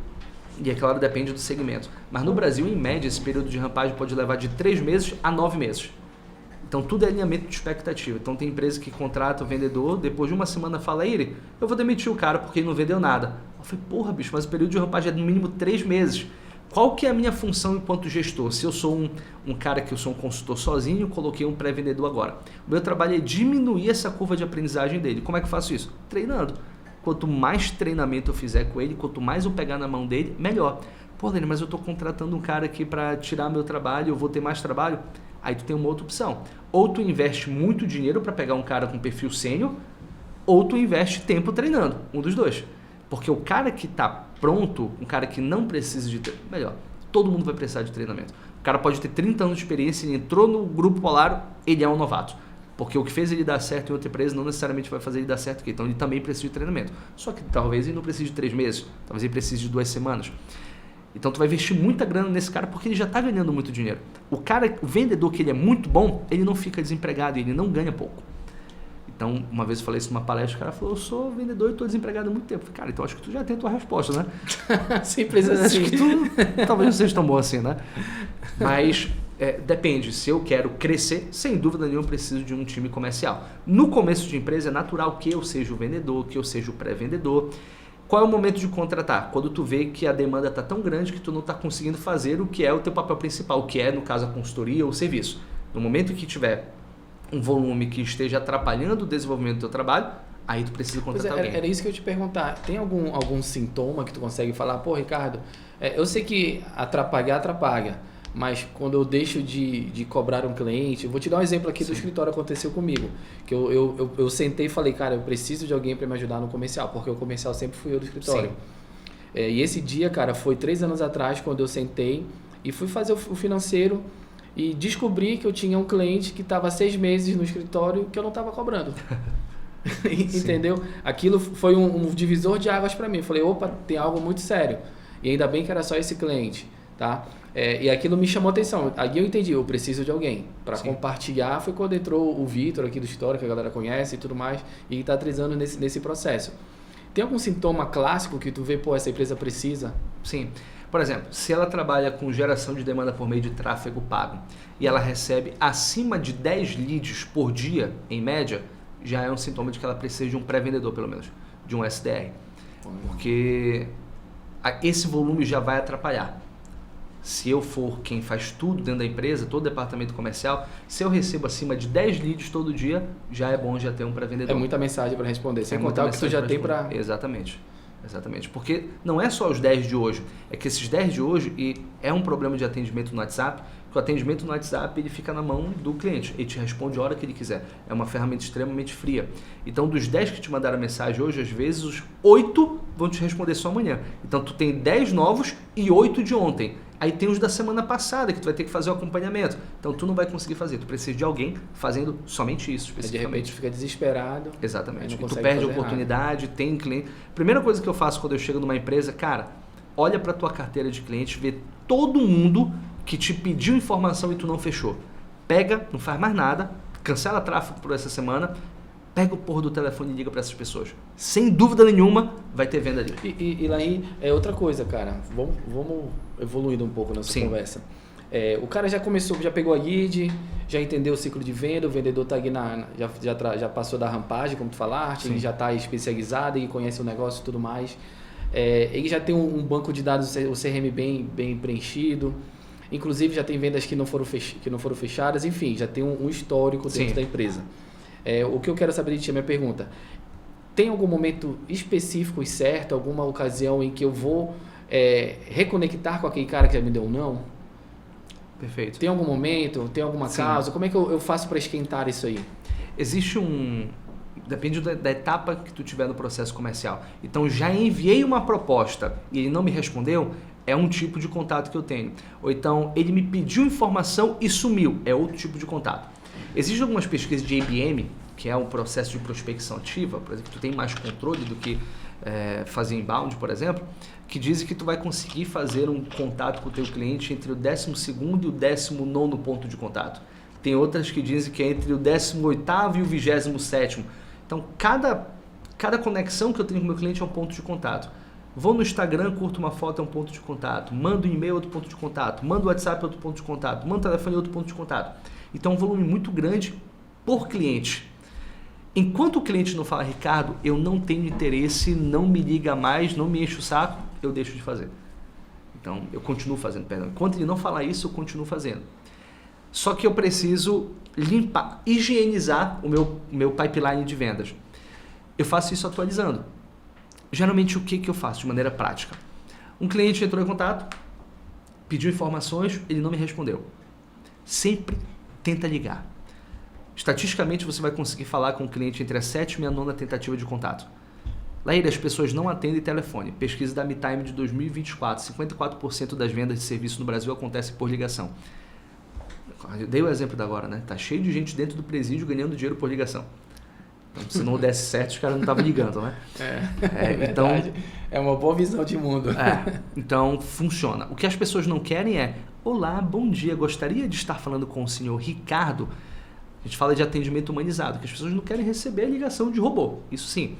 e é claro, depende do segmento, mas no Brasil, em média, esse período de rampagem pode levar de 3 meses a 9 meses. Então, tudo é alinhamento de expectativa. Então, tem empresa que contrata o vendedor, depois de uma semana fala, ele, eu vou demitir o cara porque ele não vendeu nada. Eu falei, porra, bicho, mas o período de rampagem é no mínimo 3 meses. Qual que é a minha função enquanto gestor? Se eu sou um cara que eu sou um consultor sozinho, coloquei um pré-vendedor agora. O meu trabalho é diminuir essa curva de aprendizagem dele. Como é que eu faço isso? Treinando. Quanto mais treinamento eu fizer com ele, quanto mais eu pegar na mão dele, melhor. Pô, Lênin, mas eu estou contratando um cara aqui para tirar meu trabalho, eu vou ter mais trabalho? Aí tu tem uma outra opção. Ou tu investe muito dinheiro para pegar um cara com perfil sênior, ou tu investe tempo treinando. Um dos dois. Porque o cara que está pronto, um cara que não precisa de treinamento, melhor, todo mundo vai precisar de treinamento. O cara pode ter 30 anos de experiência, ele entrou no grupo Polaro, ele é um novato. Porque o que fez ele dar certo em outra empresa não necessariamente vai fazer ele dar certo aqui. Então ele também precisa de treinamento. Só que talvez ele não precise de 3 meses, talvez ele precise de 2 semanas. Então tu vai investir muita grana nesse cara porque ele já está ganhando muito dinheiro. O vendedor que ele é muito bom, ele não fica desempregado, ele não ganha pouco. Então, uma vez eu falei isso numa palestra, o cara falou, eu sou vendedor e estou desempregado há muito tempo. Eu falei, cara, então acho que tu já tem a tua resposta, né? Simples assim. Acho que tu talvez não seja tão bom assim, né? Mas depende, se eu quero crescer, sem dúvida nenhuma eu preciso de um time comercial. No começo de empresa é natural que eu seja o vendedor, que eu seja o pré-vendedor. Qual é o momento de contratar? Quando tu vê que a demanda está tão grande que tu não está conseguindo fazer o que é o teu papel principal, o que é, no caso, a consultoria ou o serviço. No momento que tiver um volume que esteja atrapalhando o desenvolvimento do teu trabalho, aí tu precisa contratar alguém. Era isso que eu ia te perguntar. Tem algum sintoma que tu consegue falar? Pô, Ricardo, eu sei que atrapalha, mas quando eu deixo de cobrar um cliente, eu vou te dar um exemplo aqui do escritório, aconteceu comigo, que eu sentei e falei, cara, eu preciso de alguém para me ajudar no comercial, porque o comercial sempre fui eu do escritório. E esse dia, cara, foi 3 anos atrás, quando eu sentei e fui fazer o financeiro, e descobri que eu tinha um cliente que estava 6 meses no escritório que eu não estava cobrando. Entendeu? Aquilo foi um divisor de águas para mim. Eu falei, opa, tem algo muito sério. E ainda bem que era só esse cliente, tá? E aquilo me chamou a atenção. Aí eu entendi, eu preciso de alguém para compartilhar. Foi quando entrou o Vitor aqui do escritório, que a galera conhece e tudo mais, e está trilhando nesse processo. Tem algum sintoma clássico que tu vê, pô, essa empresa precisa? Sim. Por exemplo, se ela trabalha com geração de demanda por meio de tráfego pago e ela recebe acima de 10 leads por dia, em média, já é um sintoma de que ela precisa de um pré-vendedor, pelo menos, de um SDR. Porque esse volume já vai atrapalhar. Se eu for quem faz tudo dentro da empresa, todo departamento comercial, se eu recebo acima de 10 leads todo dia, já é bom já ter um pré-vendedor. É muita mensagem para responder, sem contar o que tu já tem para... Exatamente, porque não é só os 10 de hoje, é que esses 10 de hoje, e é um problema de atendimento no WhatsApp, que o atendimento no WhatsApp ele fica na mão do cliente, ele te responde a hora que ele quiser, é uma ferramenta extremamente fria. Então dos 10 que te mandaram mensagem hoje, às vezes os 8 vão te responder só amanhã. Então tu tem 10 novos e 8 de ontem. Aí tem os da semana passada que tu vai ter que fazer o acompanhamento. Então tu não vai conseguir fazer, tu precisa de alguém fazendo somente isso especificamente. De repente fica desesperado. Exatamente. E tu perde a oportunidade, nada. Tem cliente. Primeira coisa que eu faço quando eu chego numa empresa, cara, olha para tua carteira de clientes, vê todo mundo que te pediu informação e tu não fechou. Pega, não faz mais nada, cancela tráfego por essa semana, pega o porra do telefone e liga para essas pessoas. Sem dúvida nenhuma, vai ter venda ali. E lá aí é outra coisa, cara. Vamos evoluindo um pouco nessa Sim. conversa. O cara já começou, já pegou a lead, já entendeu o ciclo de venda, o vendedor está aqui já passou da rampagem, como tu falaste, ele já está especializado, ele conhece o negócio e tudo mais. Ele já tem um banco de dados, o CRM bem preenchido. Inclusive já tem vendas que não foram fechadas, enfim, já tem um histórico dentro da empresa. O que eu quero saber de ti, a minha pergunta, tem algum momento específico e certo, alguma ocasião em que eu vou reconectar com aquele cara que já me deu um não? Perfeito. Tem algum momento, tem alguma causa? Como é que eu faço para esquentar isso aí? Existe depende da etapa que tu tiver no processo comercial. Então, já enviei uma proposta e ele não me respondeu, é um tipo de contato que eu tenho. Ou então, ele me pediu informação e sumiu, é outro tipo de contato. Existem algumas pesquisas de IBM, que é um processo de prospecção ativa, por exemplo, tu tem mais controle do que fazer inbound, por exemplo, que dizem que tu vai conseguir fazer um contato com o teu cliente entre o 12º e o 19º ponto de contato. Tem outras que dizem que é entre o 18º e o 27º. Então, cada conexão que eu tenho com o meu cliente é um ponto de contato. Vou no Instagram, curto uma foto, é um ponto de contato. Mando um e-mail, outro ponto de contato. Mando WhatsApp, outro ponto de contato. Mando telefone, outro ponto de contato. Então, é um volume muito grande por cliente. Enquanto o cliente não fala, Ricardo, eu não tenho interesse, não me liga mais, não me enche o saco, eu deixo de fazer. Então, eu continuo fazendo, perdão. Enquanto ele não falar isso, eu continuo fazendo. Só que eu preciso limpar, higienizar o meu pipeline de vendas. Eu faço isso atualizando. Geralmente, o que eu faço de maneira prática? Um cliente entrou em contato, pediu informações, ele não me respondeu. Sempre tenta ligar. Estatisticamente, você vai conseguir falar com o cliente entre a 7ª e a 9ª tentativa de contato. Lá as pessoas não atendem telefone. Pesquisa da MeTime de 2024, 54% das vendas de serviço no Brasil acontecem por ligação. Eu dei o exemplo da agora, né? Tá cheio de gente dentro do presídio ganhando dinheiro por ligação. Então, se não desse certo, os caras não estavam ligando, né? Então, é uma boa visão de mundo. Então, funciona. O que as pessoas não querem é: olá, bom dia, gostaria de estar falando com o senhor Ricardo. A gente fala de atendimento humanizado, que as pessoas não querem receber a ligação de robô, isso sim.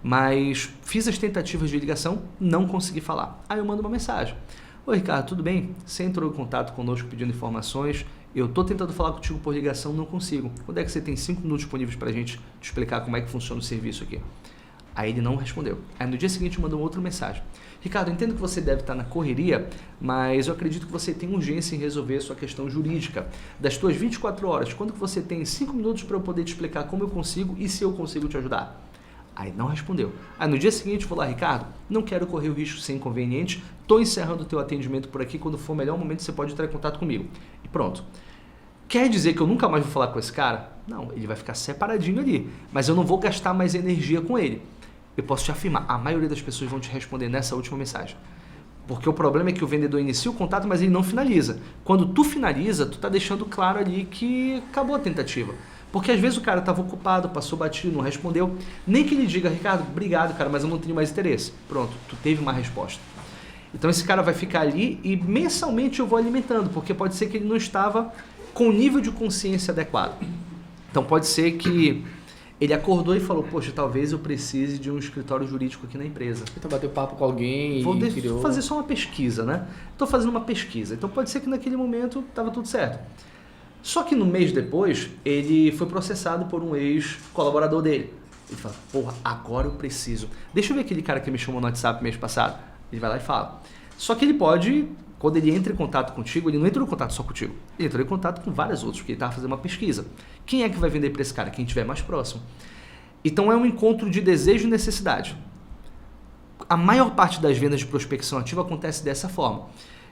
Mas fiz as tentativas de ligação, não consegui falar. Aí eu mando uma mensagem: oi Ricardo, tudo bem? Você entrou em contato conosco pedindo informações, eu estou tentando falar contigo por ligação, não consigo. Quando é que você tem 5 minutos disponíveis para a gente te explicar como é que funciona o serviço aqui? Aí ele não respondeu. Aí no dia seguinte mandou outra mensagem: Ricardo, eu entendo que você deve estar na correria, mas eu acredito que você tem urgência em resolver a sua questão jurídica. Das tuas 24 horas, quando que você tem 5 minutos para eu poder te explicar como eu consigo e se eu consigo te ajudar? Aí não respondeu. Aí no dia seguinte eu vou lá: Ricardo, não quero correr o risco de ser inconveniente, estou encerrando o teu atendimento por aqui, quando for o melhor momento você pode entrar em contato comigo. E pronto. Quer dizer que eu nunca mais vou falar com esse cara? Não, ele vai ficar separadinho ali, mas eu não vou gastar mais energia com ele. Eu posso te afirmar, a maioria das pessoas vão te responder nessa última mensagem. Porque o problema é que o vendedor inicia o contato, mas ele não finaliza. Quando tu finaliza, tu tá deixando claro ali que acabou a tentativa. Porque às vezes o cara estava ocupado, passou batido, não respondeu. Nem que ele diga: Ricardo, obrigado, cara, mas eu não tenho mais interesse. Pronto, tu teve uma resposta. Então esse cara vai ficar ali e mensalmente eu vou alimentando, porque pode ser que ele não estava com o nível de consciência adequado. Então pode ser que ele acordou e falou: poxa, talvez eu precise de um escritório jurídico aqui na empresa. Então bateu papo com alguém Vou fazer só uma pesquisa, né? Estou fazendo uma pesquisa. Então pode ser que naquele momento estava tudo certo. Só que no mês depois, ele foi processado por um ex-colaborador dele. Ele fala: porra, agora eu preciso. Deixa eu ver aquele cara que me chamou no WhatsApp mês passado. Ele vai lá e fala. Só que ele pode, quando ele entra em contato contigo, ele não entrou em contato só contigo. Ele entrou em contato com vários outros, porque ele estava fazendo uma pesquisa. Quem é que vai vender para esse cara? Quem estiver mais próximo. Então é um encontro de desejo e necessidade. A maior parte das vendas de prospecção ativa acontece dessa forma.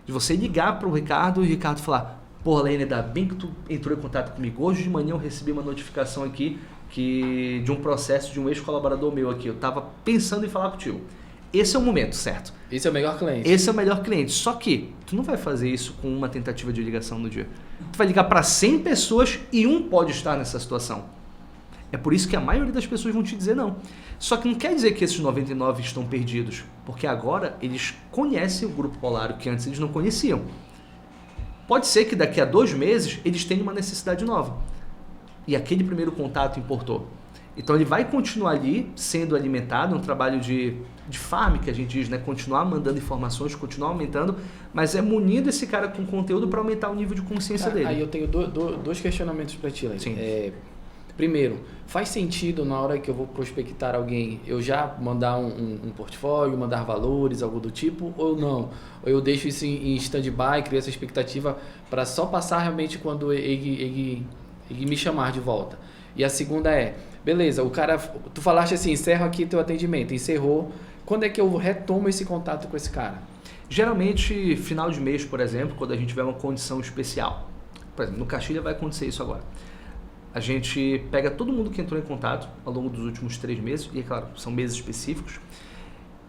De você ligar para o Ricardo e o Ricardo falar: porra, Lene, ainda bem que tu entrou em contato comigo. Hoje de manhã eu recebi uma notificação aqui de um processo de um ex-colaborador meu aqui. Eu estava pensando em falar contigo. Esse é o momento, certo? Esse é o melhor cliente. Esse é o melhor cliente. Só que tu não vai fazer isso com uma tentativa de ligação no dia. Tu vai ligar para 100 pessoas e um pode estar nessa situação. É por isso que a maioria das pessoas vão te dizer não. Só que não quer dizer que esses 99 estão perdidos, porque agora eles conhecem o Grupo Polaro, que antes eles não conheciam. Pode ser que daqui a 2 meses eles tenham uma necessidade nova. E aquele primeiro contato importou. Então ele vai continuar ali sendo alimentado, um trabalho de farm que a gente diz, né? Continuar mandando informações, continuar aumentando, mas é munido esse cara com conteúdo para aumentar o nível de consciência dele. Aí eu tenho dois questionamentos para ti, Sim. Primeiro, faz sentido na hora que eu vou prospectar alguém, eu já mandar um portfólio, mandar valores, algo do tipo, ou não? Ou eu deixo isso em stand-by, crio essa expectativa para só passar realmente quando ele me chamar de volta? E a segunda beleza, o cara, tu falaste assim, encerra aqui teu atendimento, encerrou, quando é que eu retomo esse contato com esse cara? Geralmente, final de mês, por exemplo, quando a gente tiver uma condição especial. Por exemplo, no Castilha vai acontecer isso agora. A gente pega todo mundo que entrou em contato ao longo dos últimos 3 meses, e é claro, são meses específicos.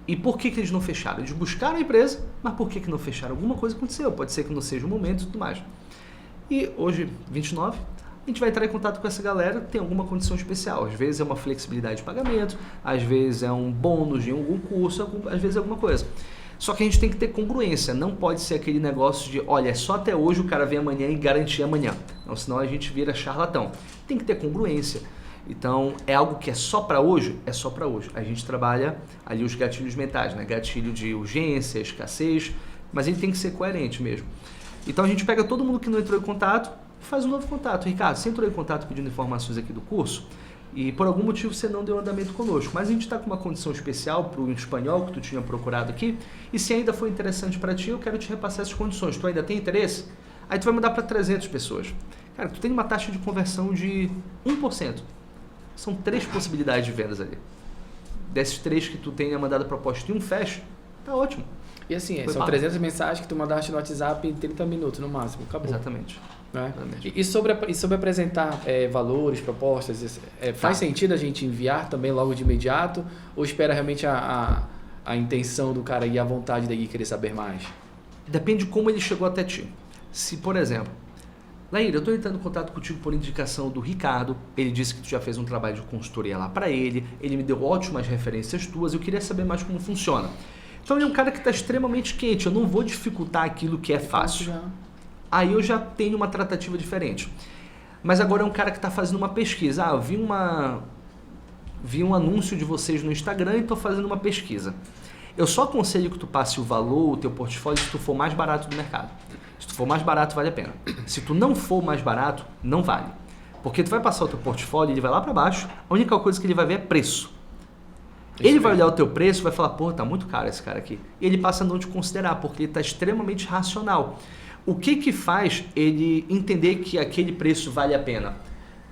E por que eles não fecharam? Eles buscaram a empresa, mas por que não fecharam? Alguma coisa aconteceu, pode ser que não seja o momento e tudo mais. E hoje, 29, a gente vai entrar em contato com essa galera, tem alguma condição especial. Às vezes é uma flexibilidade de pagamento, às vezes é um bônus de algum curso, às vezes é alguma coisa. Só que a gente tem que ter congruência, não pode ser aquele negócio de, olha, é só até hoje, o cara vem amanhã e garantir amanhã. Não, senão a gente vira charlatão. Tem que ter congruência. Então, é algo que é só para hoje? É só para hoje. A gente trabalha ali os gatilhos mentais, né? Gatilho de urgência, escassez, mas ele tem que ser coerente mesmo. Então, a gente pega todo mundo que não entrou em contato e faz um novo contato. Ricardo, você entrou em contato pedindo informações aqui do curso? E por algum motivo você não deu andamento conosco, mas a gente está com uma condição especial para o espanhol que tu tinha procurado aqui, e se ainda for interessante para ti, eu quero te repassar essas condições. Tu ainda tem interesse? Aí tu vai mandar para 300 pessoas. Cara, tu tem uma taxa de conversão de 1%. São 3 possibilidades de vendas ali. Desses 3 que tu tenha mandado proposta e um fecha, tá ótimo. E assim, são 300 mensagens que tu mandaste no WhatsApp em 30 minutos no máximo, acabou. Exatamente. Né? E sobre apresentar valores, propostas, faz sentido a gente enviar também logo de imediato ou espera realmente a intenção do cara e a vontade dele querer saber mais? Depende de como ele chegou até ti. Se, por exemplo, Laíra, eu estou entrando em contato contigo por indicação do Ricardo, ele disse que tu já fez um trabalho de consultoria lá para ele me deu ótimas referências tuas, eu queria saber mais como funciona. Então ele é um cara que está extremamente quente, eu não vou dificultar aquilo que é fácil. Aí eu já tenho uma tratativa diferente. Mas agora é um cara que está fazendo uma pesquisa. Eu vi um anúncio de vocês no Instagram e estou fazendo uma pesquisa. Eu só aconselho que tu passe o valor, o teu portfólio, se tu for mais barato do mercado. Se tu for mais barato, vale a pena. Se tu não for mais barato, não vale. Porque tu vai passar o teu portfólio, ele vai lá para baixo, a única coisa que ele vai ver é preço. Ele vai olhar o teu preço e vai falar, pô, tá muito caro esse cara aqui. E ele passa a não te considerar, porque ele está extremamente racional. O que faz ele entender que aquele preço vale a pena?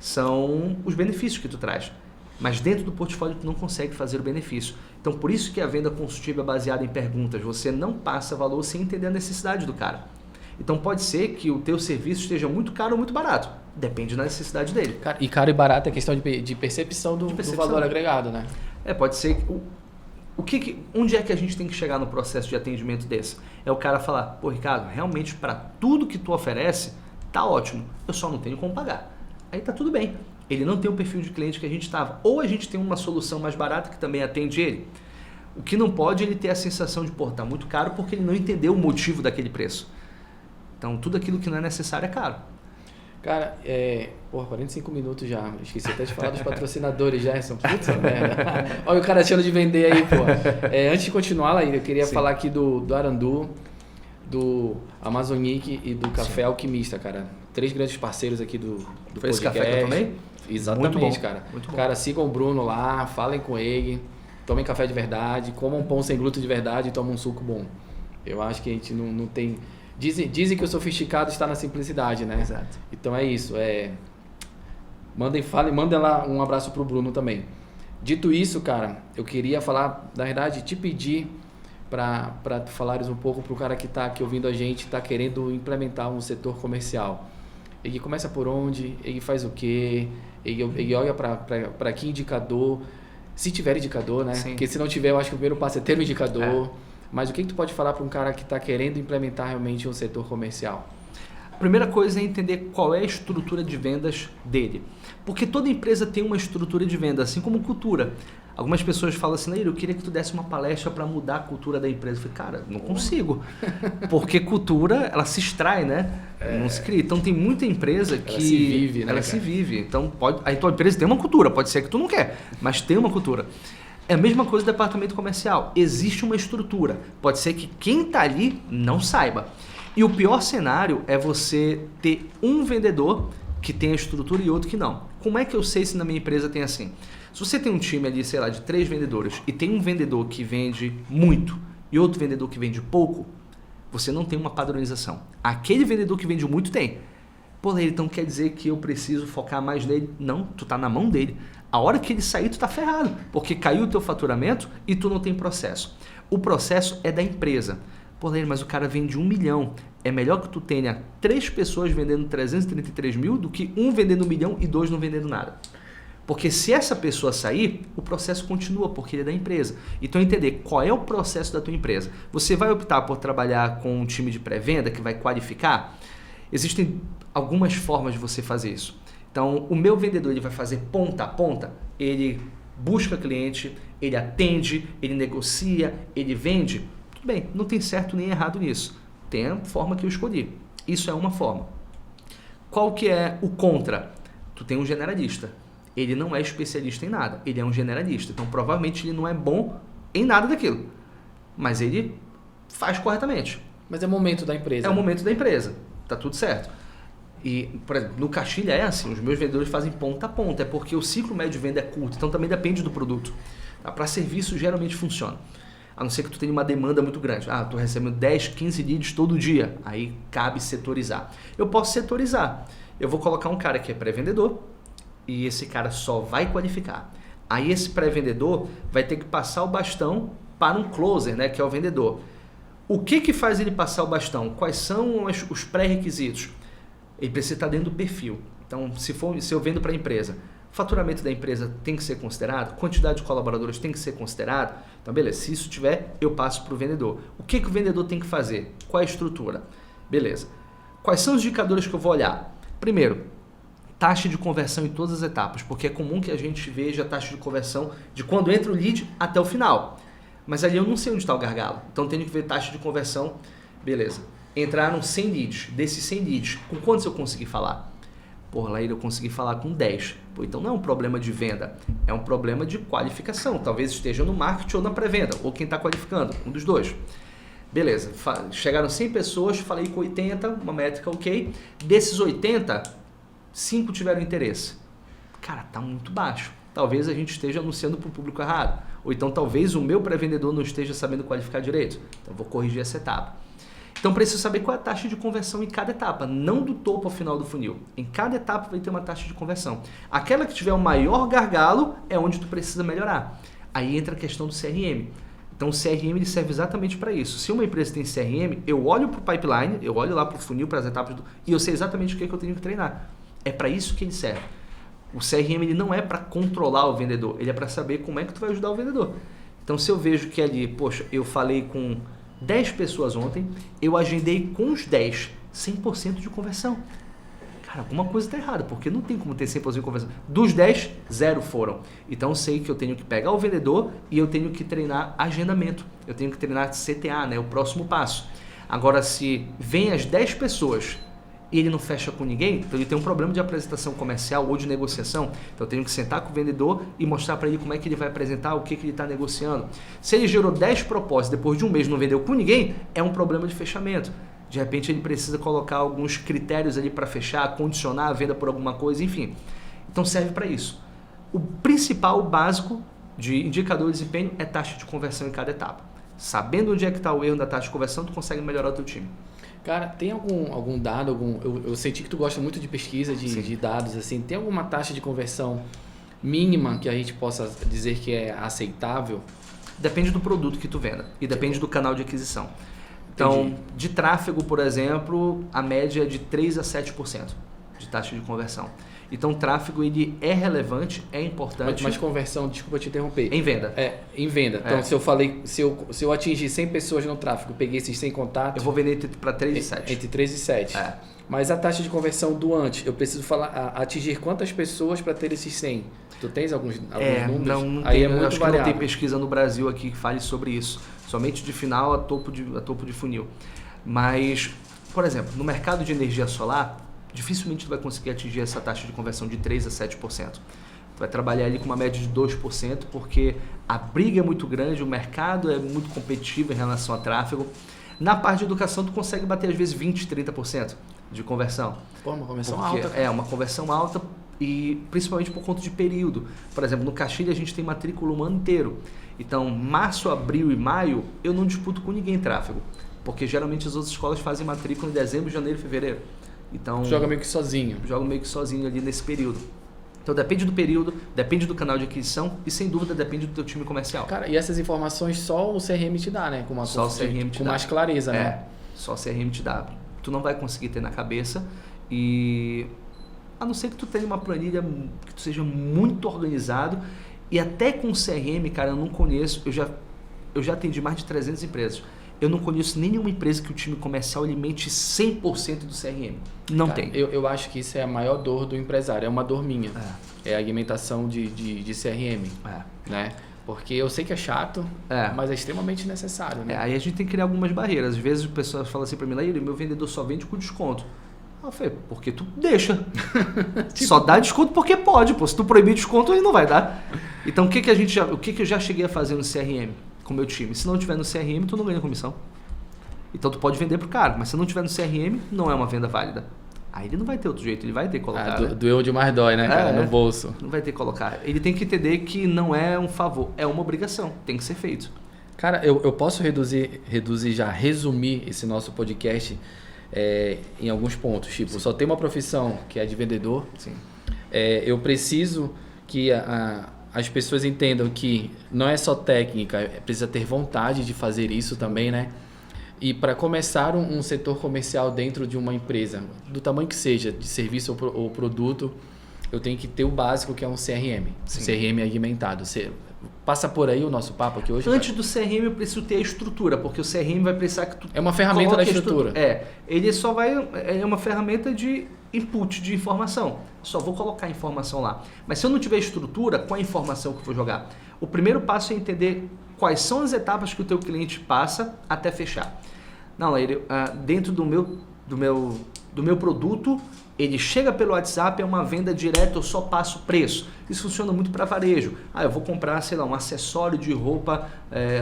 São os benefícios que tu traz. Mas dentro do portfólio tu não consegue fazer o benefício. Então por isso que a venda consultiva é baseada em perguntas. Você não passa valor sem entender a necessidade do cara. Então pode ser que o teu serviço esteja muito caro ou muito barato. Depende da necessidade dele. E caro e barato é questão de percepção do valor agregado, né? Pode ser... Onde é que a gente tem que chegar no processo de atendimento desse? É o cara falar, pô, Ricardo, realmente para tudo que tu oferece, tá ótimo, eu só não tenho como pagar. Aí tá tudo bem. Ele não tem o perfil de cliente que a gente estava. Ou a gente tem uma solução mais barata que também atende ele. O que não pode é ele ter a sensação de, pô, tá muito caro porque ele não entendeu o motivo daquele preço. Então tudo aquilo que não é necessário é caro. Cara, 45 minutos já. Esqueci até de falar dos patrocinadores, Gerson. Puta merda. Olha o cara achando de vender aí, pô. Antes de continuar, Laíra, eu queria falar aqui do Arandu, do Amazonic e do Café Alquimista, cara. 3 grandes parceiros aqui do Foi podcast. Esse café que eu tomei? Exatamente, muito bom, cara. Muito bom. Cara, sigam o Bruno lá, falem com ele, tomem café de verdade, comam pão sem glúten de verdade e tomem um suco bom. Eu acho que a gente não tem... Dizem que o sofisticado está na simplicidade, né? Exato. Então é isso. Mandem lá um abraço pro Bruno também. Dito isso, cara, eu queria falar, na verdade, te pedir para falares um pouco pro cara que está aqui ouvindo a gente, está querendo implementar um setor comercial. Ele começa por onde? Ele faz o quê? Ele olha para que indicador? Se tiver indicador, né? Sim. Porque se não tiver, eu acho que o primeiro passo é ter um indicador. Mas o que tu pode falar para um cara que está querendo implementar realmente um setor comercial? A primeira coisa é entender qual é a estrutura de vendas dele. Porque toda empresa tem uma estrutura de venda, assim como cultura. Algumas pessoas falam assim, Nair, eu queria que tu desse uma palestra para mudar a cultura da empresa. Eu falei, cara, não consigo. Porque cultura, ela se extrai, né? Não se cria. Então tem muita empresa que... Ela se vive, né? Ela se vive. Então a tua empresa tem uma cultura, pode ser que tu não quer, mas tem uma cultura. É a mesma coisa do departamento comercial. Existe uma estrutura. Pode ser que quem está ali não saiba. E o pior cenário é você ter um vendedor que tem a estrutura e outro que não. Como é que eu sei se na minha empresa tem assim? Se você tem um time ali, sei lá, de 3 vendedores e tem um vendedor que vende muito e outro vendedor que vende pouco, você não tem uma padronização. Aquele vendedor que vende muito tem. Pô, então quer dizer que eu preciso focar mais nele? Não, tu tá na mão dele. A hora que ele sair, tu tá ferrado, porque caiu o teu faturamento e tu não tem processo. O processo é da empresa. Pô, mas o cara vende 1 milhão. É melhor que tu tenha 3 pessoas vendendo 333 mil do que um vendendo 1 milhão e 2 não vendendo nada. Porque se essa pessoa sair, o processo continua, porque ele é da empresa. Então, entender qual é o processo da tua empresa. Você vai optar por trabalhar com um time de pré-venda que vai qualificar? Existem algumas formas de você fazer isso. Então, o meu vendedor ele vai fazer ponta a ponta, ele busca cliente, ele atende, ele negocia, ele vende. Tudo bem, não tem certo nem errado nisso. Tem a forma que eu escolhi. Isso é uma forma. Qual que é o contra? Tu tem um generalista. Ele não é especialista em nada, ele é um generalista. Então, provavelmente, ele não é bom em nada daquilo. Mas ele faz corretamente. Mas é o momento da empresa. É o momento da empresa. Tá tudo certo. E, por exemplo, no Caixilha é assim, os meus vendedores fazem ponta a ponta, é porque o ciclo médio de venda é curto, então também depende do produto. Tá? Para serviço, geralmente funciona. A não ser que tu tenha uma demanda muito grande. Ah, tu recebendo 10, 15 leads todo dia. Aí cabe setorizar. Eu posso setorizar. Eu vou colocar um cara que é pré-vendedor, e esse cara só vai qualificar. Aí esse pré-vendedor vai ter que passar o bastão para um closer, né, que é o vendedor. O que faz ele passar o bastão? Quais são os pré-requisitos? Ele precisa estar dentro do perfil. Então, se eu vendo para a empresa, o faturamento da empresa tem que ser considerado, quantidade de colaboradores tem que ser considerado. Então, beleza, se isso tiver, eu passo para o vendedor. O que o vendedor tem que fazer? Qual é a estrutura? Beleza. Quais são os indicadores que eu vou olhar? Primeiro, taxa de conversão em todas as etapas, porque é comum que a gente veja a taxa de conversão de quando entra o lead até o final. Mas ali eu não sei onde está o gargalo. Então, tenho que ver taxa de conversão. Beleza. Entraram 100 leads. Desses 100 leads, com quantos eu consegui falar? Porra, lá eu consegui falar com 10. Pô, então não é um problema de venda, é um problema de qualificação. Talvez esteja no marketing ou na pré-venda, ou quem está qualificando, um dos dois. Beleza, chegaram 100 pessoas, falei com 80, uma métrica ok. Desses 80, 5 tiveram interesse. Cara, tá muito baixo. Talvez a gente esteja anunciando para o público errado. Ou então talvez o meu pré-vendedor não esteja sabendo qualificar direito. Então vou corrigir essa etapa. Então preciso saber qual é a taxa de conversão em cada etapa, não do topo ao final do funil. Em cada etapa vai ter uma taxa de conversão. Aquela que tiver o maior gargalo é onde tu precisa melhorar. Aí entra a questão do CRM. Então o CRM ele serve exatamente para isso. Se uma empresa tem CRM, eu olho para o pipeline, eu olho lá para o funil, para as etapas, e eu sei exatamente o que eu tenho que treinar. É para isso que ele serve. O CRM ele não é para controlar o vendedor, ele é para saber como é que tu vai ajudar o vendedor. Então se eu vejo que ali, poxa, eu falei com 10 pessoas ontem, eu agendei com os 10, 100% de conversão. Cara, alguma coisa está errada, porque não tem como ter 100% de conversão. Dos 10, 0 foram. Então eu sei que eu tenho que pegar o vendedor e eu tenho que treinar agendamento. Eu tenho que treinar CTA, né, o próximo passo. Agora, se vem as 10 pessoas e ele não fecha com ninguém, então ele tem um problema de apresentação comercial ou de negociação. Então eu tenho que sentar com o vendedor e mostrar para ele como é que ele vai apresentar, o que ele está negociando. Se ele gerou 10 propostas depois de um mês e não vendeu com ninguém, é um problema de fechamento. De repente ele precisa colocar alguns critérios ali para fechar, condicionar a venda por alguma coisa, enfim. Então serve para isso. O principal, o básico de indicador de desempenho é taxa de conversão em cada etapa. Sabendo onde é que está o erro da taxa de conversão, tu consegue melhorar o teu time. Cara, tem algum dado, eu senti que tu gosta muito de pesquisa, de dados, assim, tem alguma taxa de conversão mínima que a gente possa dizer que é aceitável? Depende do produto que tu venda e depende do canal de aquisição. Então, entendi. De tráfego, por exemplo, a média é de 3 a 7% de taxa de conversão. Então, o tráfego ele é relevante, é importante. Mas conversão, desculpa te interromper. Em venda. Em venda. Então, se eu atingir 100 pessoas no tráfego, peguei esses 100 contatos... Eu vou vender para 3 e 7. Entre 3 e 7. Mas a taxa de conversão do antes, eu preciso atingir quantas pessoas para ter esses 100? Tu tens alguns números? Não Aí tem, é muito acho variável. que não tem pesquisa no Brasil aqui que fale sobre isso. Somente de final a topo de funil. Mas, por exemplo, no mercado de energia solar, dificilmente tu vai conseguir atingir essa taxa de conversão de 3 a 7%. Tu vai trabalhar ali com uma média de 2%, porque a briga é muito grande, o mercado é muito competitivo em relação a tráfego. Na parte de educação, tu consegue bater às vezes 20, 30% de conversão. Pô, uma conversão alta. É, uma conversão alta e principalmente por conta de período. Por exemplo, no Caxilha a gente tem matrícula o ano inteiro. Então, março, abril e maio, eu não disputo com ninguém tráfego. Porque geralmente as outras escolas fazem matrícula em dezembro, janeiro e fevereiro. Então, joga meio que sozinho. Jogo meio que sozinho ali nesse período. Então depende do período, depende do canal de aquisição e sem dúvida depende do teu time comercial. Cara, e essas informações só o CRM te dá, né? Só o CRM te com dá. mais clareza, né? Só o CRM te dá. Tu não vai conseguir ter na cabeça e a não ser que tu tenha uma planilha que tu seja muito organizado e até com o CRM, cara, eu não conheço, eu já atendi mais de 300 empresas. Eu não conheço nenhuma empresa que o time comercial alimente 100% do CRM. Não Cara, tem. Eu acho que isso é a maior dor do empresário. É uma dor minha. É a alimentação de CRM. Né? Porque eu sei que é chato, mas é extremamente necessário. Né? Aí a gente tem que criar algumas barreiras. Às vezes as pessoas falam assim para mim, Laíra, meu vendedor só vende com desconto. Eu falei, porque tu deixa. Só dá desconto porque pode. Pô. Se tu proibir desconto, ele não vai dar. Então o que eu já cheguei a fazer no CRM? Com o meu time. Se não tiver no CRM, tu não ganha comissão. Então tu pode vender pro cara, mas se não tiver no CRM, não é uma venda válida. Aí ele não vai ter outro jeito, ele vai ter que colocar. Doeu onde mais dói, né, cara? No bolso. Não vai ter que colocar. Ele tem que entender que não é um favor, é uma obrigação, tem que ser feito. Cara, eu posso resumir esse nosso podcast em alguns pontos. Tipo, só tem uma profissão que é de vendedor. Sim. Eu preciso que as pessoas entendam que não é só técnica, precisa ter vontade de fazer isso também, né? E para começar um setor comercial dentro de uma empresa, do tamanho que seja, de serviço ou produto, eu tenho que ter o básico, que é um CRM. Sim. CRM alimentado. Passa por aí o nosso papo aqui hoje. Antes do CRM eu preciso ter a estrutura, porque o CRM vai precisar que tu... É uma ferramenta da estrutura. Ele só vai... É uma ferramenta de input, de informação. Só vou colocar a informação lá. Mas se eu não tiver estrutura, qual é a informação que eu vou jogar? O primeiro passo é entender quais são as etapas que o teu cliente passa até fechar. Não, ele dentro do meu produto, ele chega pelo WhatsApp, é uma venda direta, eu só passo preço. Isso funciona muito para varejo. Eu vou comprar, sei lá, um acessório de roupa,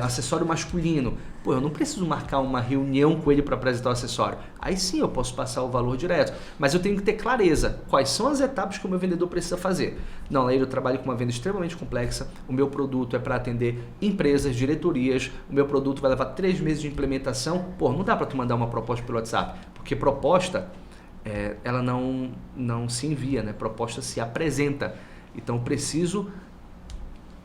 acessório masculino. Pô, eu não preciso marcar uma reunião com ele para apresentar o acessório. Aí sim eu posso passar o valor direto. Mas eu tenho que ter clareza. Quais são as etapas que o meu vendedor precisa fazer? Não, aí eu trabalho com uma venda extremamente complexa. O meu produto é para atender empresas, diretorias. O meu produto vai levar 3 meses de implementação. Pô, não dá para tu mandar uma proposta pelo WhatsApp. Porque proposta... ela não se envia, né? Proposta se apresenta. Então eu preciso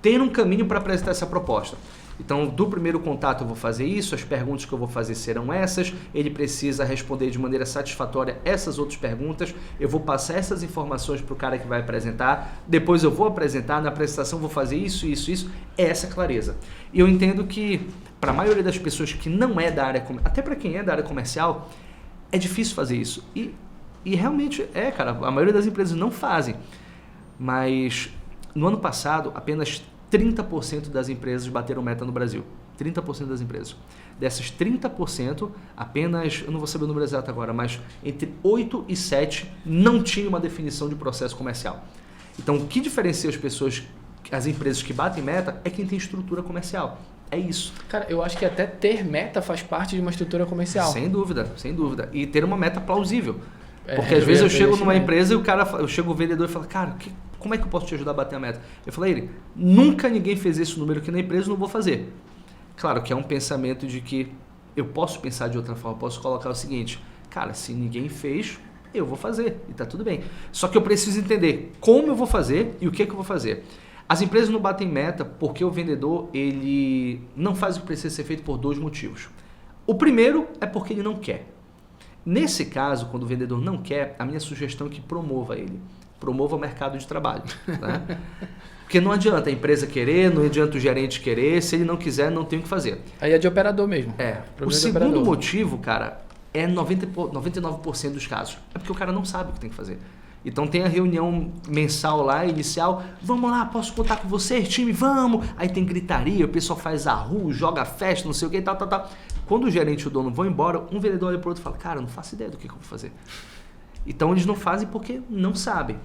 ter um caminho para apresentar essa proposta. Então do primeiro contato eu vou fazer isso, as perguntas que eu vou fazer serão essas, ele precisa responder de maneira satisfatória essas outras perguntas, eu vou passar essas informações para o cara que vai apresentar, depois eu vou apresentar, na apresentação vou fazer isso, essa clareza. E eu entendo que para a maioria das pessoas que não é da área, até para quem é da área comercial, é difícil fazer isso. E realmente cara, a maioria das empresas não fazem. Mas no ano passado, apenas 30% das empresas bateram meta no Brasil. 30% das empresas. Dessas 30%, apenas, eu não vou saber o número exato agora, mas entre 8 e 7 não tinham uma definição de processo comercial. Então, o que diferencia as empresas que batem meta é quem tem estrutura comercial. É isso. Cara, eu acho que até ter meta faz parte de uma estrutura comercial. Sem dúvida, sem dúvida. E ter uma meta plausível. Porque às vezes eu chego numa empresa e eu chego o vendedor e falo, cara, como é que eu posso te ajudar a bater a meta? Eu falei, nunca ninguém fez esse número aqui na empresa, não vou fazer. Claro que é um pensamento de que eu posso pensar de outra forma, eu posso colocar o seguinte, cara, se ninguém fez, eu vou fazer e tá tudo bem. Só que eu preciso entender como eu vou fazer e o que eu vou fazer. As empresas não batem meta porque o vendedor ele não faz o que precisa ser feito por 2 motivos. O primeiro é porque ele não quer. Nesse caso, quando o vendedor não quer, a minha sugestão é que promova ele. promova o mercado de trabalho. Né? Porque não adianta a empresa querer, não adianta o gerente querer, se ele não quiser, não tem o que fazer. Aí é de operador mesmo. O segundo motivo, cara, é 99% dos casos. É porque o cara não sabe o que tem que fazer. Então tem a reunião mensal lá, inicial, vamos lá, posso contar com vocês, time, vamos. Aí tem gritaria, o pessoal faz arru, joga festa, não sei o que, tal. Quando o gerente e o dono vão embora, um vendedor olha pro outro e fala, cara, eu não faço ideia do que eu vou fazer. Então eles não fazem porque não sabem.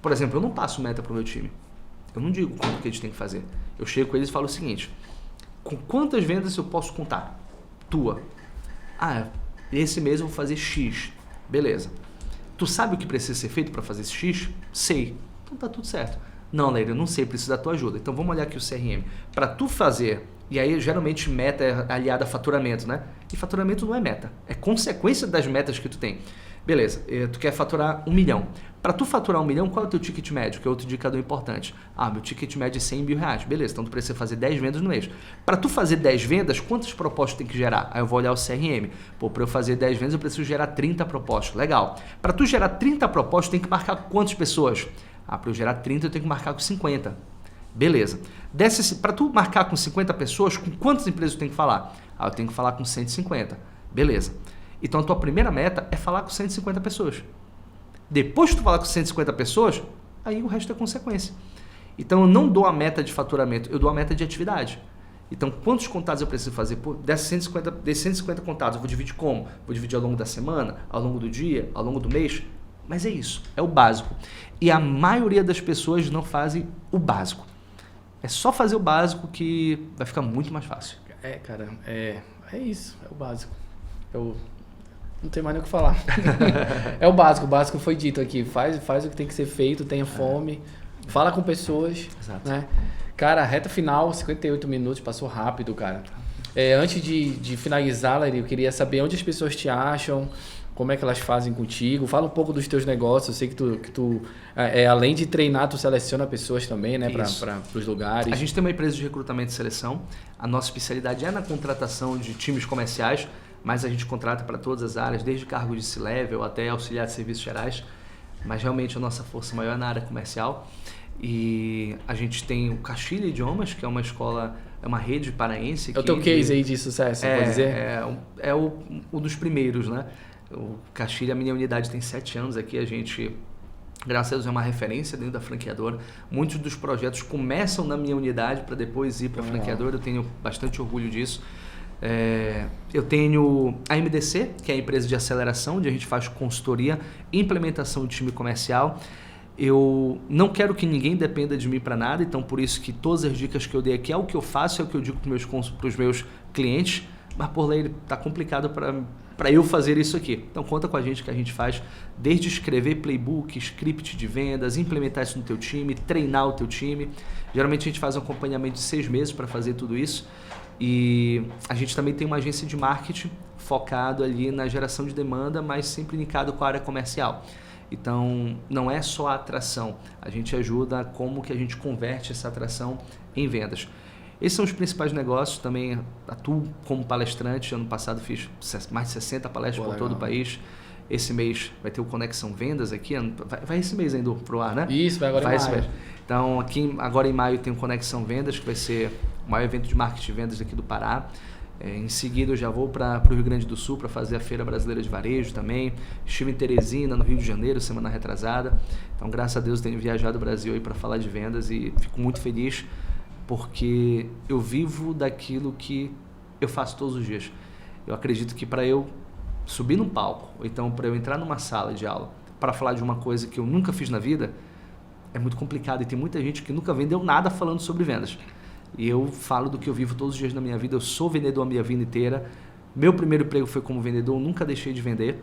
Por exemplo, eu não passo meta pro meu time. Eu não digo quanto que eles têm que fazer. Eu chego com eles e falo o seguinte, com quantas vendas eu posso contar? Tua. Esse mês eu vou fazer X. Beleza. Tu sabe o que precisa ser feito para fazer esse X? Sei. Então tá tudo certo. Não, Leir, eu não sei, preciso da tua ajuda. Então vamos olhar aqui o CRM. Para tu fazer, e aí geralmente meta é aliada a faturamento, né? E faturamento não é meta, é consequência das metas que tu tem. Beleza, tu quer faturar 1 milhão. Para tu faturar 1 milhão, qual é o teu ticket médio? Que é outro indicador importante. Meu ticket médio é 100 mil reais. Beleza, então tu precisa fazer 10 vendas no mês. Para tu fazer 10 vendas, quantas propostas tem que gerar? Aí eu vou olhar o CRM. Para eu fazer 10 vendas, eu preciso gerar 30 propostas. Legal. Para tu gerar 30 propostas, tem que marcar com quantas pessoas? Para eu gerar 30, eu tenho que marcar com 50. Beleza. Para tu marcar com 50 pessoas, com quantas empresas tu tem que falar? Eu tenho que falar com 150. Beleza. Então a tua primeira meta é falar com 150 pessoas. Depois que tu falar com 150 pessoas, aí o resto é consequência. Então eu não dou a meta de faturamento, eu dou a meta de atividade. Então quantos contatos eu preciso fazer? Desses 150 contatos, eu vou dividir como? Vou dividir ao longo da semana, ao longo do dia, ao longo do mês? Mas é isso, é o básico. E a maioria das pessoas não fazem o básico. É só fazer o básico que vai ficar muito mais fácil. Cara, é isso, é o básico. Não tem mais nem o que falar. É o básico foi dito aqui. Faz o que tem que ser feito, tenha fome, fala com pessoas. Exato. Né? Cara, reta final, 58 minutos, passou rápido, cara. Antes de finalizar, Lairi, eu queria saber onde as pessoas te acham, como é que elas fazem contigo. Fala um pouco dos teus negócios. Eu sei que tu além de treinar, tu seleciona pessoas também, né, para os lugares. A gente tem uma empresa de recrutamento e seleção. A nossa especialidade é na contratação de times comerciais, mas a gente contrata para todas as áreas, desde cargo de C-Level até auxiliar de serviços gerais. Mas realmente a nossa força maior é na área comercial. E a gente tem o Castilha Idiomas, que é uma escola, é uma rede paraense. É o teu case aí de sucesso, pode dizer? É um dos primeiros, né? O Castilha, a minha unidade tem 7 anos aqui, a gente, graças a Deus, é uma referência dentro da franqueadora. Muitos dos projetos começam na minha unidade para depois ir para a franqueadora, eu tenho bastante orgulho disso. Eu tenho a MDC, que é a empresa de aceleração, onde a gente faz consultoria e implementação de time comercial. Eu não quero que ninguém dependa de mim para nada, então por isso que todas as dicas que eu dei aqui é o que eu faço, é o que eu digo para os meus clientes, mas por lei está complicado para eu fazer isso aqui. Então conta com a gente que a gente faz desde escrever playbook, script de vendas, implementar isso no teu time, treinar o teu time. Geralmente a gente faz um acompanhamento de 6 meses para fazer tudo isso. E a gente também tem uma agência de marketing focado ali na geração de demanda, mas sempre linkado com a área comercial. Então, não é só a atração, a gente ajuda como que a gente converte essa atração em vendas. Esses são os principais negócios, também atuo como palestrante, ano passado fiz mais de 60 palestras por todo o país. Esse mês vai ter o Conexão Vendas aqui, vai esse mês ainda pro ar, né? Isso, vai agora em maio. Então, aqui agora em maio tem o Conexão Vendas, que vai ser o maior evento de marketing de vendas aqui do Pará. Em seguida eu já vou para o Rio Grande do Sul para fazer a Feira Brasileira de Varejo também. Estive em Teresina, no Rio de Janeiro, semana retrasada. Então, graças a Deus, tenho viajado o Brasil aí para falar de vendas e fico muito feliz porque eu vivo daquilo que eu faço todos os dias. Eu acredito que para eu subir num palco, ou então para eu entrar numa sala de aula para falar de uma coisa que eu nunca fiz na vida, é muito complicado e tem muita gente que nunca vendeu nada falando sobre vendas. E eu falo do que eu vivo todos os dias na minha vida, eu sou vendedor a minha vida inteira. Meu primeiro emprego foi como vendedor, eu nunca deixei de vender.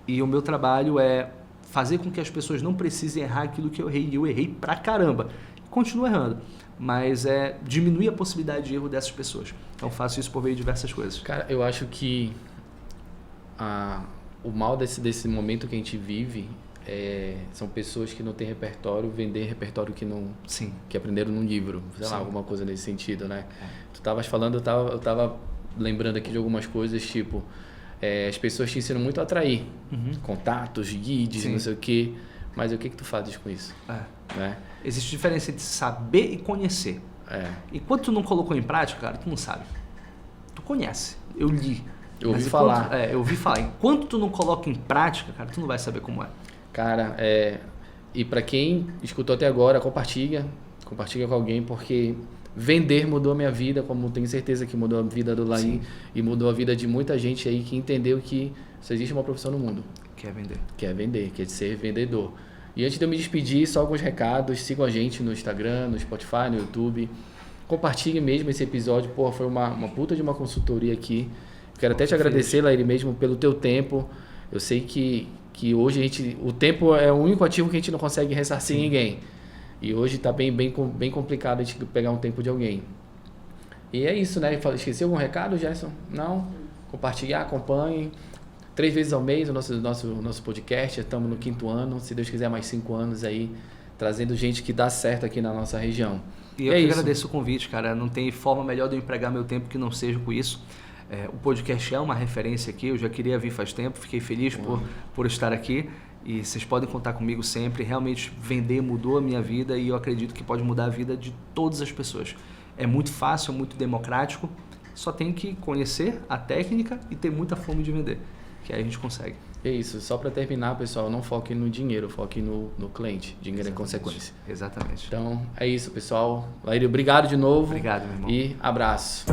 E o meu trabalho é fazer com que as pessoas não precisem errar aquilo que eu errei. E eu errei pra caramba. Continuo errando. Mas é diminuir a possibilidade de erro dessas pessoas. Então faço isso por meio de diversas coisas. Cara, eu acho que o mal desse momento que a gente vive são pessoas que não têm repertório, vender repertório que não... Sim. Que aprenderam num livro, sei lá, alguma coisa nesse sentido, né? Tu estavas falando, eu tava lembrando aqui de algumas coisas, tipo, as pessoas te ensinam muito a atrair contatos, guides, não sei o quê, mas o que tu fazes com isso? Né? Existe diferença entre saber e conhecer. Enquanto tu não colocou em prática, cara, tu não sabe. Tu conhece. Eu li. Eu ouvi falar. Eu ouvi falar. Enquanto tu não coloca em prática, cara, tu não vai saber como é. Cara, e para quem escutou até agora, compartilha com alguém, porque vender mudou a minha vida, como tenho certeza que mudou a vida do Laim e mudou a vida de muita gente aí que entendeu que só existe uma profissão no mundo. Quer vender, quer ser vendedor. E antes de eu me despedir, só alguns recados. Sigam a gente no Instagram, no Spotify, no YouTube. Compartilhe mesmo esse episódio. Pô, foi uma puta de uma consultoria aqui. Quero até te agradecer, Laíri, mesmo pelo teu tempo. Eu sei que hoje o tempo é o único ativo que a gente não consegue ressarcir ninguém. E hoje está bem complicado a gente pegar um tempo de alguém. E é isso, né? Esqueci algum recado, Gerson? Não? Compartilhar, acompanhem. 3 vezes ao mês o nosso podcast. Estamos no 5º ano. Se Deus quiser, mais 5 anos aí, trazendo gente que dá certo aqui na nossa região. E eu que agradeço o convite, cara. Não tem forma melhor de eu empregar meu tempo que não seja com isso. O podcast é uma referência aqui. Eu já queria vir faz tempo. Fiquei feliz por estar aqui. E vocês podem contar comigo sempre. Realmente, vender mudou a minha vida e eu acredito que pode mudar a vida de todas as pessoas. É muito fácil, é muito democrático. Só tem que conhecer a técnica e ter muita fome de vender, que aí a gente consegue. É isso. Só para terminar, pessoal, não foque no dinheiro, foque no cliente. Dinheiro é consequência. Exatamente. Então, é isso, pessoal. Laíri, obrigado de novo. Obrigado, meu irmão. E abraço.